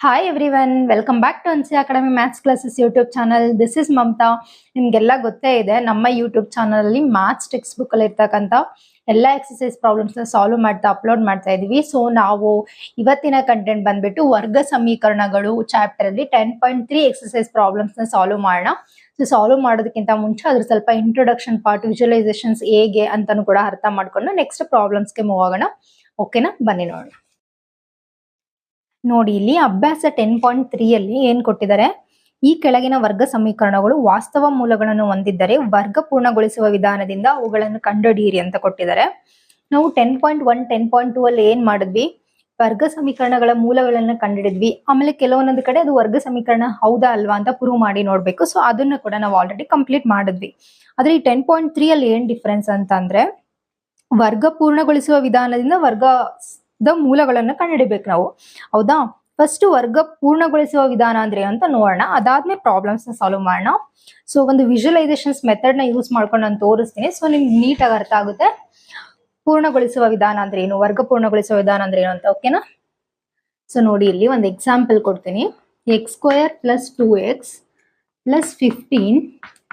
Hi everyone, welcome back to NC Academy Maths Classes YouTube channel. This is Mamta. ನಿಮಗೆಲ್ಲ ಗೊತ್ತೇ ಇದೆ ನಮ್ಮ YouTube channel ಅಲ್ಲಿ maths text book ಅಲ್ಲಿ ಇರ್ತಕ್ಕಂಥ ಎಲ್ಲ ಎಕ್ಸರ್ಸೈಸ್ ಪ್ರಾಬ್ಲಮ್ಸ್ ನ ಸಾಲ್ವ್ ಮಾಡ್ತಾ ಅಪ್ಲೋಡ್ ಮಾಡ್ತಾ ಇದೀವಿ. ಸೊ ನಾವು ಇವತ್ತಿನ ಕಂಟೆಂಟ್ ಬಂದ್ಬಿಟ್ಟು ವರ್ಗ ಸಮೀಕರಣಗಳು ಚಾಪ್ಟರ್ ಅಲ್ಲಿ 10.3 ಎಕ್ಸರ್ಸೈಸ್ ಪ್ರಾಬ್ಲಮ್ಸ್ ನ ಸಾಲ್ವ್ ಮಾಡೋಣ. ಸೊ ಸಾಲ್ವ್ ಮಾಡೋದಕ್ಕಿಂತ ಮುಂಚೆ ಅದ್ರ ಸ್ವಲ್ಪ ಇಂಟ್ರೊಡಕ್ಷನ್ ಪಾರ್ಟ್, ವಿಜುವಲೈಸೇಷನ್ಸ್ ಹೇಗೆ ಅಂತಾನು ಕೂಡ ಅರ್ಥ ಮಾಡ್ಕೊಂಡು ನೆಕ್ಸ್ಟ್ ಪ್ರಾಬ್ಲಮ್ಸ್ಗೆ ಮೂವ್ ಆಗೋಣ. ಓಕೆನಾ, ಬನ್ನಿ ನೋಡೋಣ. ನೋಡಿ, ಇಲ್ಲಿ ಅಭ್ಯಾಸ 10.3 ಅಲ್ಲಿ ಏನ್ ಕೊಟ್ಟಿದ್ದಾರೆ, ಈ ಕೆಳಗಿನ ವರ್ಗ ಸಮೀಕರಣಗಳು ವಾಸ್ತವ ಮೂಲಗಳನ್ನು ಹೊಂದಿದ್ದರೆ ವರ್ಗ ಪೂರ್ಣಗೊಳಿಸುವ ವಿಧಾನದಿಂದ ಅವುಗಳನ್ನು ಕಂಡುಹಿಡಿಯಿರಿ ಅಂತ ಕೊಟ್ಟಿದ್ದಾರೆ. ನಾವು 10.1 10.2 ಅಲ್ಲಿ ಏನ್ ಮಾಡಿದ್ವಿ, ವರ್ಗ ಸಮೀಕರಣಗಳ ಮೂಲಗಳನ್ನ ಕಂಡುಹಿಡಿದ್ವಿ. ಆಮೇಲೆ ಕೆಲವೊಂದೊಂದು ಕಡೆ ಅದು ವರ್ಗ ಸಮೀಕರಣ ಹೌದಾ ಅಲ್ವಾ ಅಂತ ಪ್ರೂವ್ ಮಾಡಿ ನೋಡ್ಬೇಕು. ಸೊ ಅದನ್ನ ಕೂಡ ನಾವು ಆಲ್ರೆಡಿ ಕಂಪ್ಲೀಟ್ ಮಾಡಿದ್ವಿ. ಆದ್ರೆ ಈ 10.3 ಅಲ್ಲಿ ಏನ್ ಡಿಫ್ರೆನ್ಸ್ ಅಂತ ಅಂದ್ರೆ, ವರ್ಗ ಪೂರ್ಣಗೊಳಿಸುವ ವಿಧಾನದಿಂದ ವರ್ಗದ ಮೂಲಗಳನ್ನ ಕಂಡುಹಿಡಿಬೇಕು ನಾವು. ಹೌದಾ, ಫಸ್ಟ್ ವರ್ಗ ಪೂರ್ಣಗೊಳಿಸುವ ವಿಧಾನ ಅಂದ್ರೆ ಅಂತ ನೋಡೋಣ. ಅದಾದ್ಮೇಲೆ ಪ್ರಾಬ್ಲಮ್ಸ್ ನ ಸಾಲ್ವ್ ಮಾಡೋಣ. ಸೊ ಒಂದು ವಿಜುವಲೈಸೇಷನ್ಸ್ ಮೆಥಡ್ ನ ಯೂಸ್ ಮಾಡ್ಕೊಂಡು ನಾನು ತೋರಿಸ್ತೀನಿ. ಸೊ ನಿಮ್ಗೆ ನೀಟಾಗಿ ಅರ್ಥ ಆಗುತ್ತೆ ಪೂರ್ಣಗೊಳಿಸುವ ವಿಧಾನ ಅಂದ್ರೆ ಏನು, ವರ್ಗ ಪೂರ್ಣಗೊಳಿಸುವ ವಿಧಾನ ಅಂದ್ರೆ ಏನು ಅಂತ. ಓಕೆನಾ, ಸೊ ನೋಡಿ, ಇಲ್ಲಿ ಒಂದು ಎಕ್ಸಾಂಪಲ್ ಕೊಡ್ತೀನಿ. x² + 2x + 15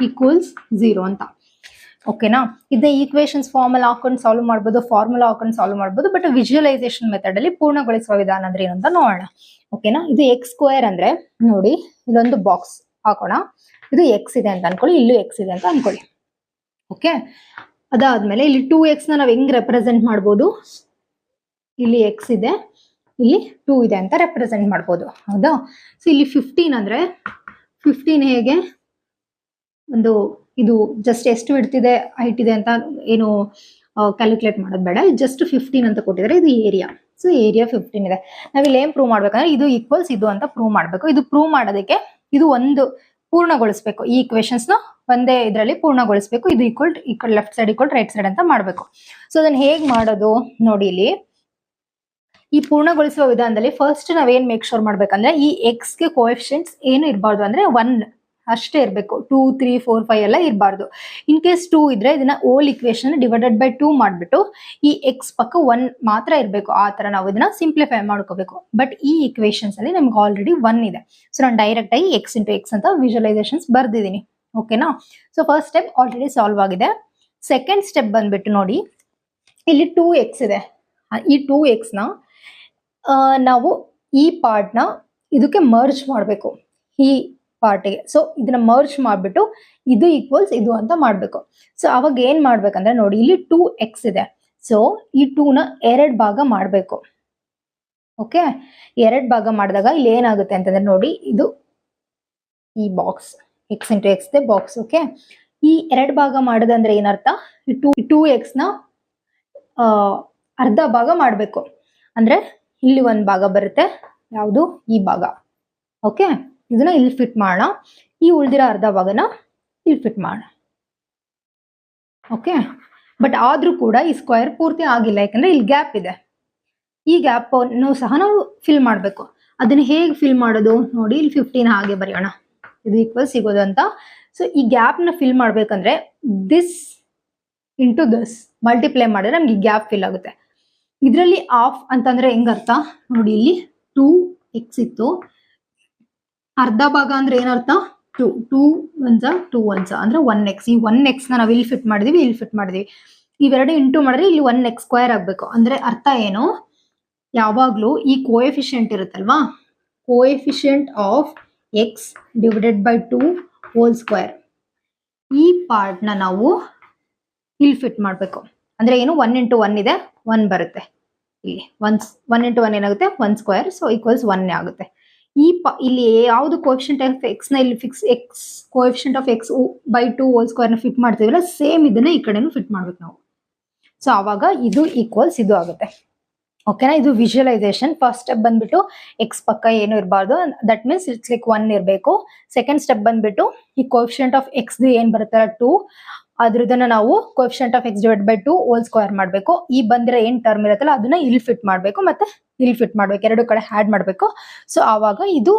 = 0 ಅಂತ. ಓಕೆನಾ, ಇದನ್ನ ಈಕ್ವೇಶನ್ಸ್ ಫಾರ್ಮಲ್ ಹಾಕೊಂಡು ಸಾಲ್ವ್ ಮಾಡ್ಬೋದು, ಫಾರ್ಮುಲಾ ಹಾಕೊಂಡು ಸಾಲ್ವ್ ಮಾಡ್ಬೋದು. ಬಟ್ ವಿಜುವಲೈಸೇಷನ್ ಮೆಥಡ್ ಅಲ್ಲಿ ಪೂರ್ಣಗೊಳಿಸುವ ವಿಧಾನ ಅಂದ್ರೆ ಏನು ಅಂತ ನೋಡೋಣ. ಓಕೆನಾ, ಇದು x² ಅಂದ್ರೆ ನೋಡಿ, ಇಲ್ಲೊಂದು ಬಾಕ್ಸ್ ಹಾಕೋಣ. ಇದು x ಇದೆ ಅಂತ ಅನ್ಕೊಳ್ಳಿ, ಇಲ್ಲೂ x ಇದೆ ಅಂತ ಅನ್ಕೊಳ್ಳಿ. ಓಕೆ, ಅದಾದ್ಮೇಲೆ ಇಲ್ಲಿ 2x ನ ನಾವ್ ಹೆಂಗ್ ರೆಪ್ರೆಸೆಂಟ್ ಮಾಡ್ಬೋದು, ಇಲ್ಲಿ x ಇದೆ, ಇಲ್ಲಿ 2 ಇದೆ ಅಂತ ರೆಪ್ರೆಸೆಂಟ್ ಮಾಡ್ಬೋದು. ಹೌದಾ, ಸೊ ಇಲ್ಲಿ 15 ಅಂದ್ರೆ 15 ಹೇಗೆ ಒಂದು ಇದು ಜಸ್ಟ್ ಎಷ್ಟು ಇಡ್ತಿದೆ ಹೈಟ್ ಇದೆ ಅಂತ ಏನು ಕ್ಯಾಲ್ಕುಲೇಟ್ ಮಾಡೋದು ಬೇಡ. ಜಸ್ಟ್ 15 ಅಂತ ಕೊಟ್ಟಿದ್ದಾರೆ. ಇದು ಏರಿಯಾ. ಸೊ ಏರಿಯಾ 15 ಇದೆ. ನಾವಿಲ್ಲಿ ಏನ್ ಪ್ರೂವ್ ಮಾಡ್ಬೇಕಂದ್ರೆ ಇದು ಈಕ್ವಲ್ಸ್ ಇದು ಅಂತ ಪ್ರೂವ್ ಮಾಡ್ಬೇಕು. ಇದು ಪ್ರೂವ್ ಮಾಡೋದಕ್ಕೆ ಇದು ಒಂದು ಪೂರ್ಣಗೊಳಿಸ್ಬೇಕು. ಈ ಇಕ್ವೇಶನ್ಸ್ ನ ಒಂದೇ ಇದರಲ್ಲಿ ಪೂರ್ಣಗೊಳಿಸ್ಬೇಕು. ಇದು equal left side equal right side ಅಂತ ಮಾಡ್ಬೇಕು. ಸೊ ಅದನ್ನ ಹೇಗ್ ಮಾಡೋದು ನೋಡಿ, ಇಲ್ಲಿ ಈ ಪೂರ್ಣಗೊಳಿಸುವ ವಿಧಾನದಲ್ಲಿ ಫಸ್ಟ್ ನಾವೇನ್ ಮೇಕ್ ಶೋರ್ ಮಾಡ್ಬೇಕಂದ್ರೆ, ಈ ಎಕ್ಸ್ ಗೆ ಕೋಎಫಿಷಿಯಂಟ್ಸ್ ಏನು ಇರಬಾರ್ದು ಅಂದ್ರೆ 1 ಅಷ್ಟೇ ಇರಬೇಕು. 2 3 4 5 ಎಲ್ಲ ಇರಬಾರ್ದು. ಇನ್ ಕೇಸ್ 2 ಇದ್ರೆ ಇದನ್ನ ಓಲ್ ಇಕ್ವೇಶನ್ ಡಿವೈಡೆಡ್ ಬೈ 2 ಮಾಡ್ಬಿಟ್ಟು ಈ ಎಕ್ಸ್ ಪಕ್ಕ 1 ಮಾತ್ರ ಇರಬೇಕು. ಆ ತರ ನಾವು ಇದನ್ನ ಸಿಂಪ್ಲಿಫೈ ಮಾಡ್ಕೋಬೇಕು. ಬಟ್ ಈ ಇಕ್ವೇಶನ್ಸ್ ಅಲ್ಲಿ ನಮ್ಗೆ ಆಲ್ರೆಡಿ 1 ಇದೆ. ಸೊ ನಾನು ಡೈರೆಕ್ಟ್ ಆಗಿ x × x ಅಂತ ವಿಜುವಲೈಸೇಷನ್ಸ್ ಬರ್ದಿದ್ದೀನಿ. ಓಕೆನಾ, so first step already solve ಆಗಿದೆ. ಸೆಕೆಂಡ್ ಸ್ಟೆಪ್ ಬಂದ್ಬಿಟ್ಟು ನೋಡಿ, ಇಲ್ಲಿ 2x ಇದೆ. ಈ 2x ನ ನಾವು ಈ ಪಾರ್ಟ್ ನ ಇದಕ್ಕೆ ಮರ್ಜ್ ಮಾಡಬೇಕು, ಈ ಪಾರ್ಟಿಗೆ. ಸೊ ಇದನ್ನ ಮರ್ಜ್ ಮಾಡ್ಬಿಟ್ಟು ಇದು ಈಕ್ವಲ್ಸ್ ಇದು ಅಂತ ಮಾಡ್ಬೇಕು. ಸೊ ಅವಾಗ ಏನ್ ಮಾಡ್ಬೇಕಂದ್ರೆ ನೋಡಿ, ಇಲ್ಲಿ 2x ಇದೆ. ಸೊ ಈ 2 ನ 2 ಭಾಗ ಮಾಡ್ಬೇಕು. ಓಕೆ, 2 ಭಾಗ ಮಾಡಿದಾಗ ಇಲ್ಲಿ ಏನಾಗುತ್ತೆ ಅಂತಂದ್ರೆ ನೋಡಿ, ಇದು ಈ box x × x they box. Okay, ಈ 2 ಭಾಗ ಮಾಡೋದಂದ್ರೆ ಏನರ್ಥ, 2x ನ ಅರ್ಧ ಭಾಗ ಮಾಡ್ಬೇಕು. ಅಂದ್ರೆ ಇಲ್ಲಿ ಒಂದು ಭಾಗ ಬರುತ್ತೆ, ಯಾವುದು ಈ ಭಾಗ. ಓಕೆ, ಇದನ್ನ ಇಲ್ಲಿ ಫಿಟ್ ಮಾಡೋಣ. ಈ ಉಳಿದಿರೋ ಅರ್ಧ ಭಾಗನ ಇಲ್ಲಿ ಫಿಟ್ ಮಾಡೋಣ. ಓಕೆ, ಬಟ್ ಆದ್ರೂ ಕೂಡ ಈ ಸ್ಕ್ವೇರ್ ಪೂರ್ತಿ ಆಗಿಲ್ಲ, ಯಾಕಂದ್ರೆ ಇಲ್ಲಿ ಗ್ಯಾಪ್ ಇದೆ. ಈ ಗ್ಯಾಪ್ ಅನ್ನು ಸಹ ನಾವು ಫಿಲ್ ಮಾಡ್ಬೇಕು. ಅದನ್ನ ಹೇಗೆ ಫಿಲ್ ಮಾಡೋದು ನೋಡಿ, ಇಲ್ಲಿ 15 ಹಾಗೆ ಬರೆಯೋಣ, ಇದು ಈಕ್ವಲ್ ಸಿಗೋದು ಅಂತ. ಸೊ ಈ ಗ್ಯಾಪ್ ನ ಫಿಲ್ ಮಾಡ್ಬೇಕಂದ್ರೆ ದಿಸ್ ಇಂಟು ದಿಸ್ ಮಲ್ಟಿಪ್ಲೈ ಮಾಡಿದ್ರೆ ನಮ್ಗೆ ಗ್ಯಾಪ್ ಫಿಲ್ ಆಗುತ್ತೆ. ಇದರಲ್ಲಿ ಆಫ್ ಅಂತಂದ್ರೆ ಹೆಂಗ್ ಅರ್ಥ ನೋಡಿ, ಇಲ್ಲಿ 2x ಇತ್ತು, ಅರ್ಧ ಭಾಗ ಅಂದ್ರೆ ಏನರ್ಥ, 2 1s 2 1s ಅಂದ್ರೆ 1x. ಈ 1x ನ ನಾವು ಇಲ್ಲಿ ಫಿಟ್ ಮಾಡಿದೀವಿ, ಇಲ್ಲಿ ಫಿಟ್ ಮಾಡಿದೀವಿ. ಇವೆರಡು ಇಂಟು ಮಾಡಿದ್ರೆ ಇಲ್ಲಿ 1x² ಆಗ್ಬೇಕು. ಅಂದ್ರೆ ಅರ್ಥ ಏನು, ಯಾವಾಗ್ಲೂ ಈ ಕೋಎಫಿಷಿಯಂಟ್ ಇರುತ್ತಲ್ವಾ, coefficient of x divided by 2 whole square, ಈ ಪಾರ್ಟ್ ನ ನಾವು ಇಲ್ಲಿ ಫಿಟ್ ಮಾಡ್ಬೇಕು. ಅಂದ್ರೆ ಏನು, 1 × 1 ಇದೆ, 1 ಬರುತ್ತೆ. ಇಲ್ಲಿ 1 × 1 ಏನಾಗುತ್ತೆ, 1 ಸ್ಕ್ವೇರ್. ಸೊ ಈಕ್ವಲ್ಸ್ 1 ಆಗುತ್ತೆ. ಇಲ್ಲಿ ಯಾವ್ದು ಕೋಎಫಿಷಿಯಂಟ್ ಆಫ್ x ನ ಇಲ್ಲಿ fix x coefficient of x by 2 hole square ನ ಫಿಟ್ ಮಾಡ್ತೀವಲ್ಲ, ಸೇಮ್ ಇದನ್ನ ಈ ಕಡೆನೂ ಫಿಟ್ ಮಾಡ್ಬೇಕು ನಾವು. ಸೊ ಅವಾಗ ಇದು ಈಕ್ವಲ್ಸ್ ಇದು ಆಗುತ್ತೆ. ಓಕೆನಾ, ಇದು ವಿಜುವಲೈಸೇಷನ್. ಫಸ್ಟ್ ಸ್ಟೆಪ್ ಬಂದ್ಬಿಟ್ಟು x ಪಕ್ಕ ಏನು ಇರಬಾರ್ದು, ದಟ್ ಮೀನ್ಸ್ ಇಟ್ಸ್ ಲೈಕ್ 1 ಇರಬೇಕು. ಸೆಕೆಂಡ್ ಸ್ಟೆಪ್ ಬಂದ್ಬಿಟ್ಟು ಈ ಕೋಎಫಿಷಿಯಂಟ್ ಆಫ್ x ಏನ್ ಬರುತ್ತಲ್ಲ 2, ಅದ್ರದನ್ನ ನಾವು coefficient of x divide by 2 whole square ಮಾಡ್ಬೇಕು. ಈ ಬಂದಿರೋ ಏನ್ ಟರ್ಮ್ ಇರುತ್ತಲ್ಲ ಅದನ್ನ ಇಲ್ಲಿ ಫಿಟ್ ಮಾಡ್ಬೇಕು, ಮತ್ತೆ ಇಲ್ಲಿ ಫಿಟ್ ಮಾಡ್ಬೇಕು, ಎರಡು ಕಡೆ ಆಡ್ ಮಾಡ್ಬೇಕು. ಸೊ ಆವಾಗ ಇದು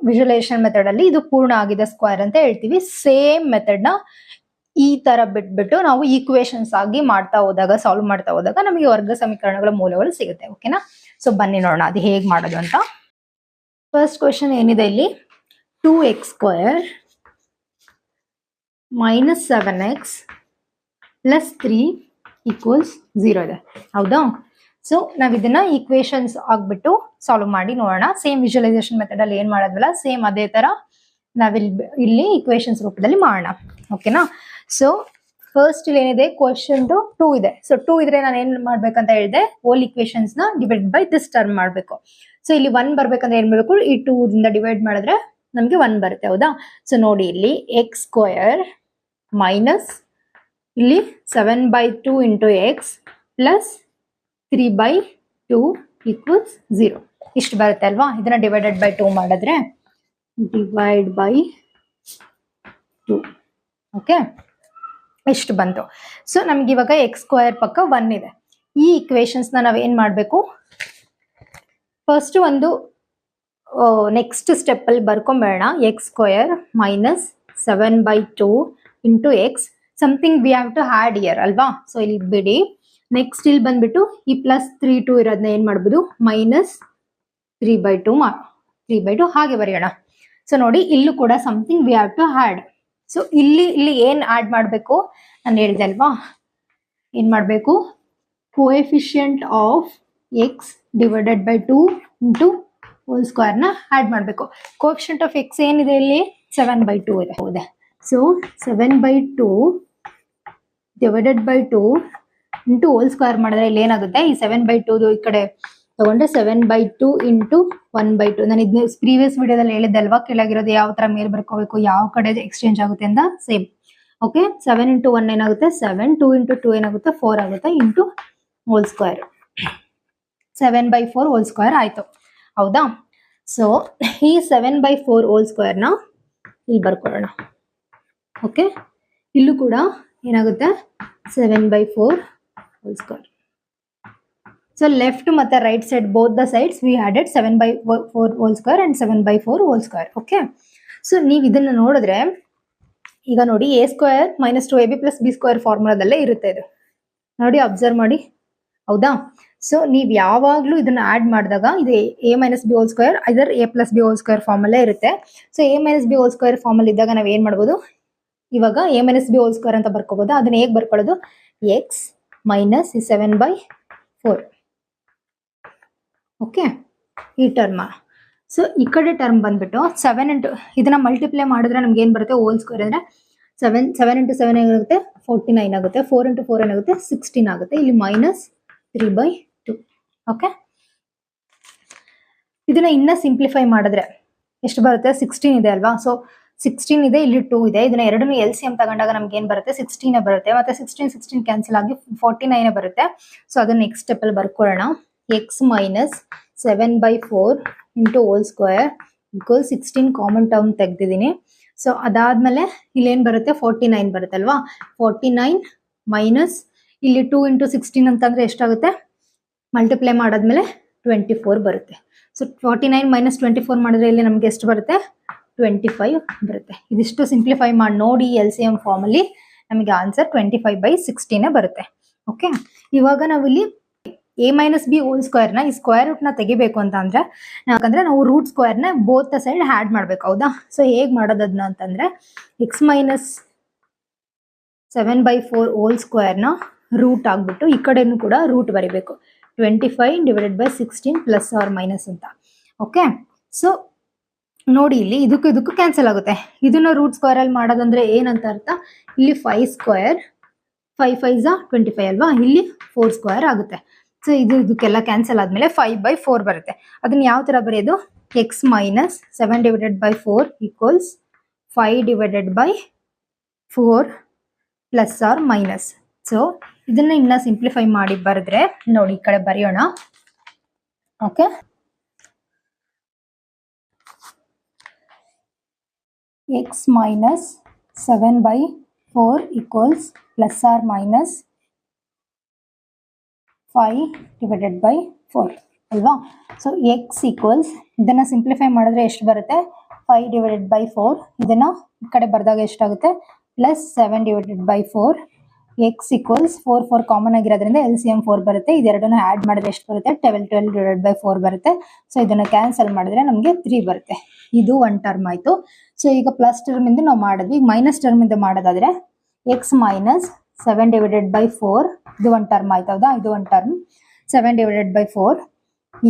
ವಿಜುವಲೈಸೇಷನ್ ಮೆಥಡ್ ಅಲ್ಲಿ ಇದು ಪೂರ್ಣ ಆಗಿದೆ ಸ್ಕ್ವೇರ್ ಅಂತ ಹೇಳ್ತೀವಿ. ಸೇಮ್ ಮೆಥಡ್ ನ ಈ ತರ ಬಿಟ್ಬಿಟ್ಟು ನಾವು ಈಕ್ವೇಶನ್ಸ್ ಆಗಿ ಮಾಡ್ತಾ ಹೋದಾಗ, ಸಾಲ್ವ್ ಮಾಡ್ತಾ ಹೋದಾಗ ನಮಗೆ ವರ್ಗ ಸಮೀಕರಣಗಳ ಮೂಲಗಳು ಸಿಗುತ್ತೆ. ಓಕೆನಾ, ಸೊ ಬನ್ನಿ ನೋಡೋಣ ಅದು ಹೇಗ್ ಮಾಡೋದು ಅಂತ. ಫಸ್ಟ್ ಕ್ವೆಶನ್ ಏನಿದೆ ಇಲ್ಲಿ, 2x² minus 7x plus 3 equals 0 ಇದೆ. ಹೌದಾ? ಸೊ ನಾವ್ ಇದನ್ನ ಈಕ್ವೇಶನ್ಸ್ ಆಗ್ಬಿಟ್ಟು ಸಾಲ್ವ್ ಮಾಡಿ ನೋಡೋಣ. ಸೇಮ್ ವಿಜುವಲೈಸೇಷನ್ ಮೆಥಡ್ ಅಲ್ಲಿ ಏನ್ ಮಾಡೋದಲ್ಲ, ಸೇಮ್ ಅದೇ ತರ ನಾವಿಲ್ಲಿ ಈಕ್ವೇಶನ್ಸ್ ರೂಪದಲ್ಲಿ ಮಾಡೋಣ. ಓಕೆನಾ? ಸೊ ಫಸ್ಟ್ ಇಲ್ಲಿ ಏನಿದೆ, ಕ್ವಶನ್ 2 ಇದೆ. ಸೊ 2 ಇದ್ರೆ ನಾನು ಏನ್ ಮಾಡ್ಬೇಕಂತ ಹೇಳಿದೆ, ಹೋಲ್ ಈಕ್ವೇಶನ್ಸ್ ನ ಡಿವೈಡ್ ಬೈ ದಿಸ್ ಟರ್ಮ್ ಮಾಡ್ಬೇಕು. ಸೊ ಇಲ್ಲಿ 1 ಬರ್ಬೇಕಂದ್ರೆ ಏನ್ ಮಾಡ್ಬೇಕು, ಈ 2 ದಿಂದ ಡಿವೈಡ್ ಮಾಡಿದ್ರೆ ನಮ್ಗೆ 1 ಬರುತ್ತೆ. ಹೌದಾ? ಸೊ ನೋಡಿ ಇಲ್ಲಿ x² ಮೈನಸ್ ಇಲ್ಲಿ 7/2 ಇಂಟು ಎಕ್ಸ್ ಪ್ಲಸ್ 3/2 ಈಕ್ವಲ್ಸ್ 0 ಇಷ್ಟು ಬರುತ್ತೆ ಅಲ್ವಾ. ಇದನ್ನ ಡಿವೈಡೆಡ್ ಬೈ 2 ಮಾಡಿದ್ರೆ ಡಿವೈಡ್ ಬೈ 2. ಓಕೆ, ಎಷ್ಟು ಬಂತು. ಸೊ ನಮ್ಗೆ ಇವಾಗ x² ಪಕ್ಕ 1 ಇದೆ. ಈ ಇಕ್ವೇಶನ್ಸ್ ನಾವ್ ಏನ್ ಮಾಡ್ಬೇಕು, ಫಸ್ಟ್ ಒಂದು ನೆಕ್ಸ್ಟ್ ಸ್ಟೆಪ್ ಅಲ್ಲಿ ಬರ್ಕೊಂಬೇಡ. x² minus 7/2 into x something we have to add here ಅಲ್ವಾ. ಸೊ ಇಲ್ಲಿ ಬಿಡಿ. ನೆಕ್ಸ್ಟ್ ಇಲ್ಲಿ ಬಂದ್ಬಿಟ್ಟು ಈ ಪ್ಲಸ್ 3/2 ಇರೋದನ್ನ ಏನ್ ಮಾಡ್ಬೋದು, ಮೈನಸ್ 3/2 ಹಾಗೆ ಬರೆಯೋಣ. ಸೊ ನೋಡಿ ಇಲ್ಲೂ ಕೂಡ something we have to add. So ಇಲ್ಲಿ ಏನ್ ಆಡ್ ಮಾಡ್ಬೇಕು, ನಾನು ಹೇಳಿದೆ ಅಲ್ವಾ, ಏನ್ ಮಾಡ್ಬೇಕು, coefficient of x divided by 2 into whole square ನ ಆಡ್ ಮಾಡ್ಬೇಕು. ಕೋಎಫಿಷಿಯಂಟ್ ಆಫ್ ಎಕ್ಸ್ ಏನಿದೆ ಇಲ್ಲಿ 7/2 ಇದೆ. ಹೌದಾ? So 7/2 divided by 2 into whole square ಮಾಡಿದ್ರೆ ಇಲ್ಲಿ ಏನಾಗುತ್ತೆ, ಈ 7/2 ಈ ಕಡೆ ತಗೊಂಡ್ರೆ 7/2 ಇಂಟು 1/2. ನಾನು ಇದನ್ನ ಪ್ರೀವಿಯಸ್ ವಿಡಿಯೋದಲ್ಲಿ ಹೇಳಿದ್ದಲ್ವಾ, ಕೆಳಗಿರೋದು ಯಾವ ತರ ಮೇಲ್ ಬರ್ಕೋಬೇಕು, ಯಾವ ಕಡೆ ಎಕ್ಸ್ಚೇಂಜ್ ಆಗುತ್ತೆ ಅಂತ. ಸೇಮ್. ಓಕೆ, 7 ಇಂಟು 1 ಏನಾಗುತ್ತೆ 7, 2 ಇಂಟು 2 ಏನಾಗುತ್ತೆ 4 ಆಗುತ್ತೆ, into whole square 7/4 whole square ಆಯ್ತು. ಹೌದಾ? ಸೊ ಈ 7/4 ಹೋಲ್ ಸ್ಕ್ವೇರ್ ನ ಇಲ್ಲಿ ಬರ್ಕೊಳ್ಳೋಣ. ಓಕೆ, ಇಲ್ಲೂ ಕೂಡ ಏನಾಗುತ್ತೆ 7/4 ಹೋಲ್ ಸ್ಕ್ವೇರ್. ಸೊ ಲೆಫ್ಟ್ ಮತ್ತೆ right side both the sides we added 7/4 whole square and 7/4 whole square. Okay, so ನೀವು ಇದನ್ನ ನೋಡಿದ್ರೆ ಈಗ ನೋಡಿ a² minus 2ab plus b² ಫಾರ್ಮುಲಾದಲ್ಲೇ ಇರುತ್ತೆ ಇದು. ನೋಡಿ ಅಬ್ಸರ್ವ್ ಮಾಡಿ. ಹೌದಾ? ಸೊ ನೀವು ಯಾವಾಗ್ಲೂ ಇದನ್ನ ಆಡ್ ಮಾಡಿದಾಗ ಇದು a minus b whole square either a plus b whole square form ಅಲ್ಲೇ ಇರುತ್ತೆ. So a minus b whole square form ಅಲ್ಲಿ ಇದ್ದಾಗ ನಾವ್ ಏನ್ ಮಾಡ್ಬೋದು, ಇವಾಗ a minus b whole square ಅಂತ ಬರ್ಕೋಬಹುದು. ಅದನ್ನ ಹೇಗೆ ಬರ್ಕೊಳ್ಳೋದು, x ಮೈನಸ್ 7/4. ಓಕೆ, ಈ ಟರ್ಮ್. ಸೊ ಈ ಕಡೆ ಟರ್ಮ್ ಬಂದ್ಬಿಟ್ಟು 7 ಇಂಟು ಇದನ್ನ ಮಲ್ಟಿಪ್ಲೈ ಮಾಡಿದ್ರೆ ನಮ್ಗೆ ಏನ್ ಬರುತ್ತೆ, ಹೋಲ್ ಸ್ಕ್ವೇರ್ ಅಂದ್ರೆ 7 ಇಂಟು 7 ಏನಾಗುತ್ತೆ 49 ಆಗುತ್ತೆ. 4 ಇಂಟು 4 ಏನಾಗುತ್ತೆ 16 ಆಗುತ್ತೆ. ಇಲ್ಲಿ ಮೈನಸ್ 3/2. ಓಕೆ, ಇದನ್ನ ಇನ್ನ ಸಿಂಪ್ಲಿಫೈ ಮಾಡಿದ್ರೆ ಎಷ್ಟು ಬರುತ್ತೆ, 16 ಇದೆ ಅಲ್ವಾ. ಸೊ 16 ಇದೆ, ಇಲ್ಲಿ 2 ಇದೆ. ಇದನ್ನ ಎರಡನ್ನೂ LCM ತಗೊಂಡಾಗ ನಮ್ಗೆ ಏನ್ ಬರುತ್ತೆ, 16 ಬರುತ್ತೆ. ಮತ್ತೆ 16 ಕ್ಯಾನ್ಸಲ್ ಆಗಿ 49 ಬರುತ್ತೆ. ಸೊ ಅದನ್ನ ನೆಕ್ಸ್ಟ್ ಸ್ಟೆಪ್ ಅಲ್ಲಿ ಬರ್ಕೊಳ್ಳೋಣ. x minus 7/4 into whole square equal 16 common term ತೆಗ್ದಿದ್ದೀನಿ. ಸೊ ಅದಾದ್ಮೇಲೆ ಇಲ್ಲಿ ಏನ್ ಬರುತ್ತೆ 49 ಬರುತ್ತಲ್ವಾ. 49 ಮೈನಸ್ ಇಲ್ಲಿ 2 ಇಂಟು 16 ಅಂತಂದ್ರೆ ಎಷ್ಟಾಗುತ್ತೆ, ಮಲ್ಟಿಪ್ಲೈ ಮಾಡಾದ್ಮೇಲೆ 24 ಬರುತ್ತೆ. ಸೊ 49 ಮೈನಸ್ 24 ಮಾಡಿದ್ರೆ ಇಲ್ಲಿ ನಮ್ಗೆ ಎಷ್ಟು ಬರುತ್ತೆ, 25 ಬರುತ್ತೆ. ಇದಿಷ್ಟು ಸಿಂಪ್ಲಿಫೈ ಮಾಡಿ ನೋಡಿ LCM ಫಾರ್ಮ್ ಅಲ್ಲಿ ನಮಗೆ ಆನ್ಸರ್ 25/16 ಬರುತ್ತೆ. ಓಕೆ, ಇವಾಗ ನಾವಿಲ್ಲಿ a minus b whole square ನ ಈ ಸ್ಕ್ವೇರ್ ರೂಟ್ ನ ತೆಗಿಬೇಕು ಅಂತ ಅಂದ್ರೆ, ಯಾಕಂದ್ರೆ ನಾವು ರೂಟ್ ಸ್ಕ್ವೇರ್ ನ ಬೋತ್ ಸೈಡ್ ಆಡ್ ಮಾಡ್ಬೇಕು. ಹೌದಾ? ಸೊ ಹೇಗ್ ಮಾಡೋದನ್ನ ಅಂತಂದ್ರೆ x ಮೈನಸ್ 7/4 ಹೋಲ್ ಸ್ಕ್ವೇರ್ ನ ರೂಟ್ ಆಗ್ಬಿಟ್ಟು ಈ ಕಡೆನೂ ಕೂಡ ರೂಟ್ ಬರಿಬೇಕು. 25 divided by 16 plus or minus ಅಂತ. ಓಕೆ, ಸೊ ನೋಡಿ ಇಲ್ಲಿ ಇದಕ್ಕೂ ಕ್ಯಾನ್ಸಲ್ ಆಗುತ್ತೆ. ಇದನ್ನ ರೂಟ್ ಸ್ಕ್ವೇರ್ ಅಲ್ಲಿ ಮಾಡೋದಂದ್ರೆ ಏನಂತ ಅರ್ಥ, ಇಲ್ಲಿ 5² 5 5 25 ಅಲ್ವಾ, ಇಲ್ಲಿ 4 ಸ್ಕ್ವೇರ್ ಆಗುತ್ತೆ. ಸೊ ಇದಕ್ಕೆಲ್ಲ ಕ್ಯಾನ್ಸಲ್ ಆದ್ಮೇಲೆ 5/4 ಬರುತ್ತೆ. ಅದನ್ನ ಯಾವ ತರ ಬರೆಯೋದು, x minus 7 divided by 4 equals 5 divided by 4 plus or minus. So ಇದನ್ನ ಇನ್ನ ಸಿಂಪ್ಲಿಫೈ ಮಾಡಿ ಬರೆದ್ರೆ ನೋಡಿ ಈ ಕಡೆ ಬರೆಯೋಣ. Okay, x minus 7/4 equals plus or minus 5 divided by 4 ಅಲ್ವಾ. ಸೊ x ಈಕ್ವಲ್ಸ್ ಇದನ್ನ ಸಿಂಪ್ಲಿಫೈ ಮಾಡಿದ್ರೆ ಎಷ್ಟು ಬರುತ್ತೆ, 5 ಡಿವೈಡೆಡ್ ಬೈ 4. ಇದನ್ನ ಈ ಕಡೆ ಬರೆದಾಗ ಎಷ್ಟಾಗುತ್ತೆ, plus 7 divided by 4 x equals 4 common ಆಗಿರೋದ್ರಿಂದ LCM 4 ಬರುತ್ತೆ. ಇದೆರಡನ್ನು ಆಡ್ ಮಾಡಿದ್ರೆ ಎಷ್ಟು ಬರುತ್ತೆ? 12 ಡಿವೈಡೆಡ್ ಬೈ 4 ಬರುತ್ತೆ. ಸೊ ಇದನ್ನ ಕ್ಯಾನ್ಸಲ್ ಮಾಡಿದ್ರೆ ನಮಗೆ 3 ಬರುತ್ತೆ. ಇದು ಒನ್ ಟರ್ಮ್ ಆಯ್ತು. ಸೊ ಈಗ ಪ್ಲಸ್ ಟರ್ಮ್ ಇಂದ ನಾವು ಮಾಡಿದ್ವಿ. ಈಗ ಮೈನಸ್ ಟರ್ಮ್ ಇಂದ ಮಾಡೋದಾದ್ರೆ ಎಕ್ಸ್ ಮೈನಸ್ 7 ಡಿವೈಡೆಡ್ ಬೈ 4 ಇದು ಒನ್ ಟರ್ಮ್ ಆಯ್ತು. ಹೌದಾ? ಇದು one term. 7 divided by 4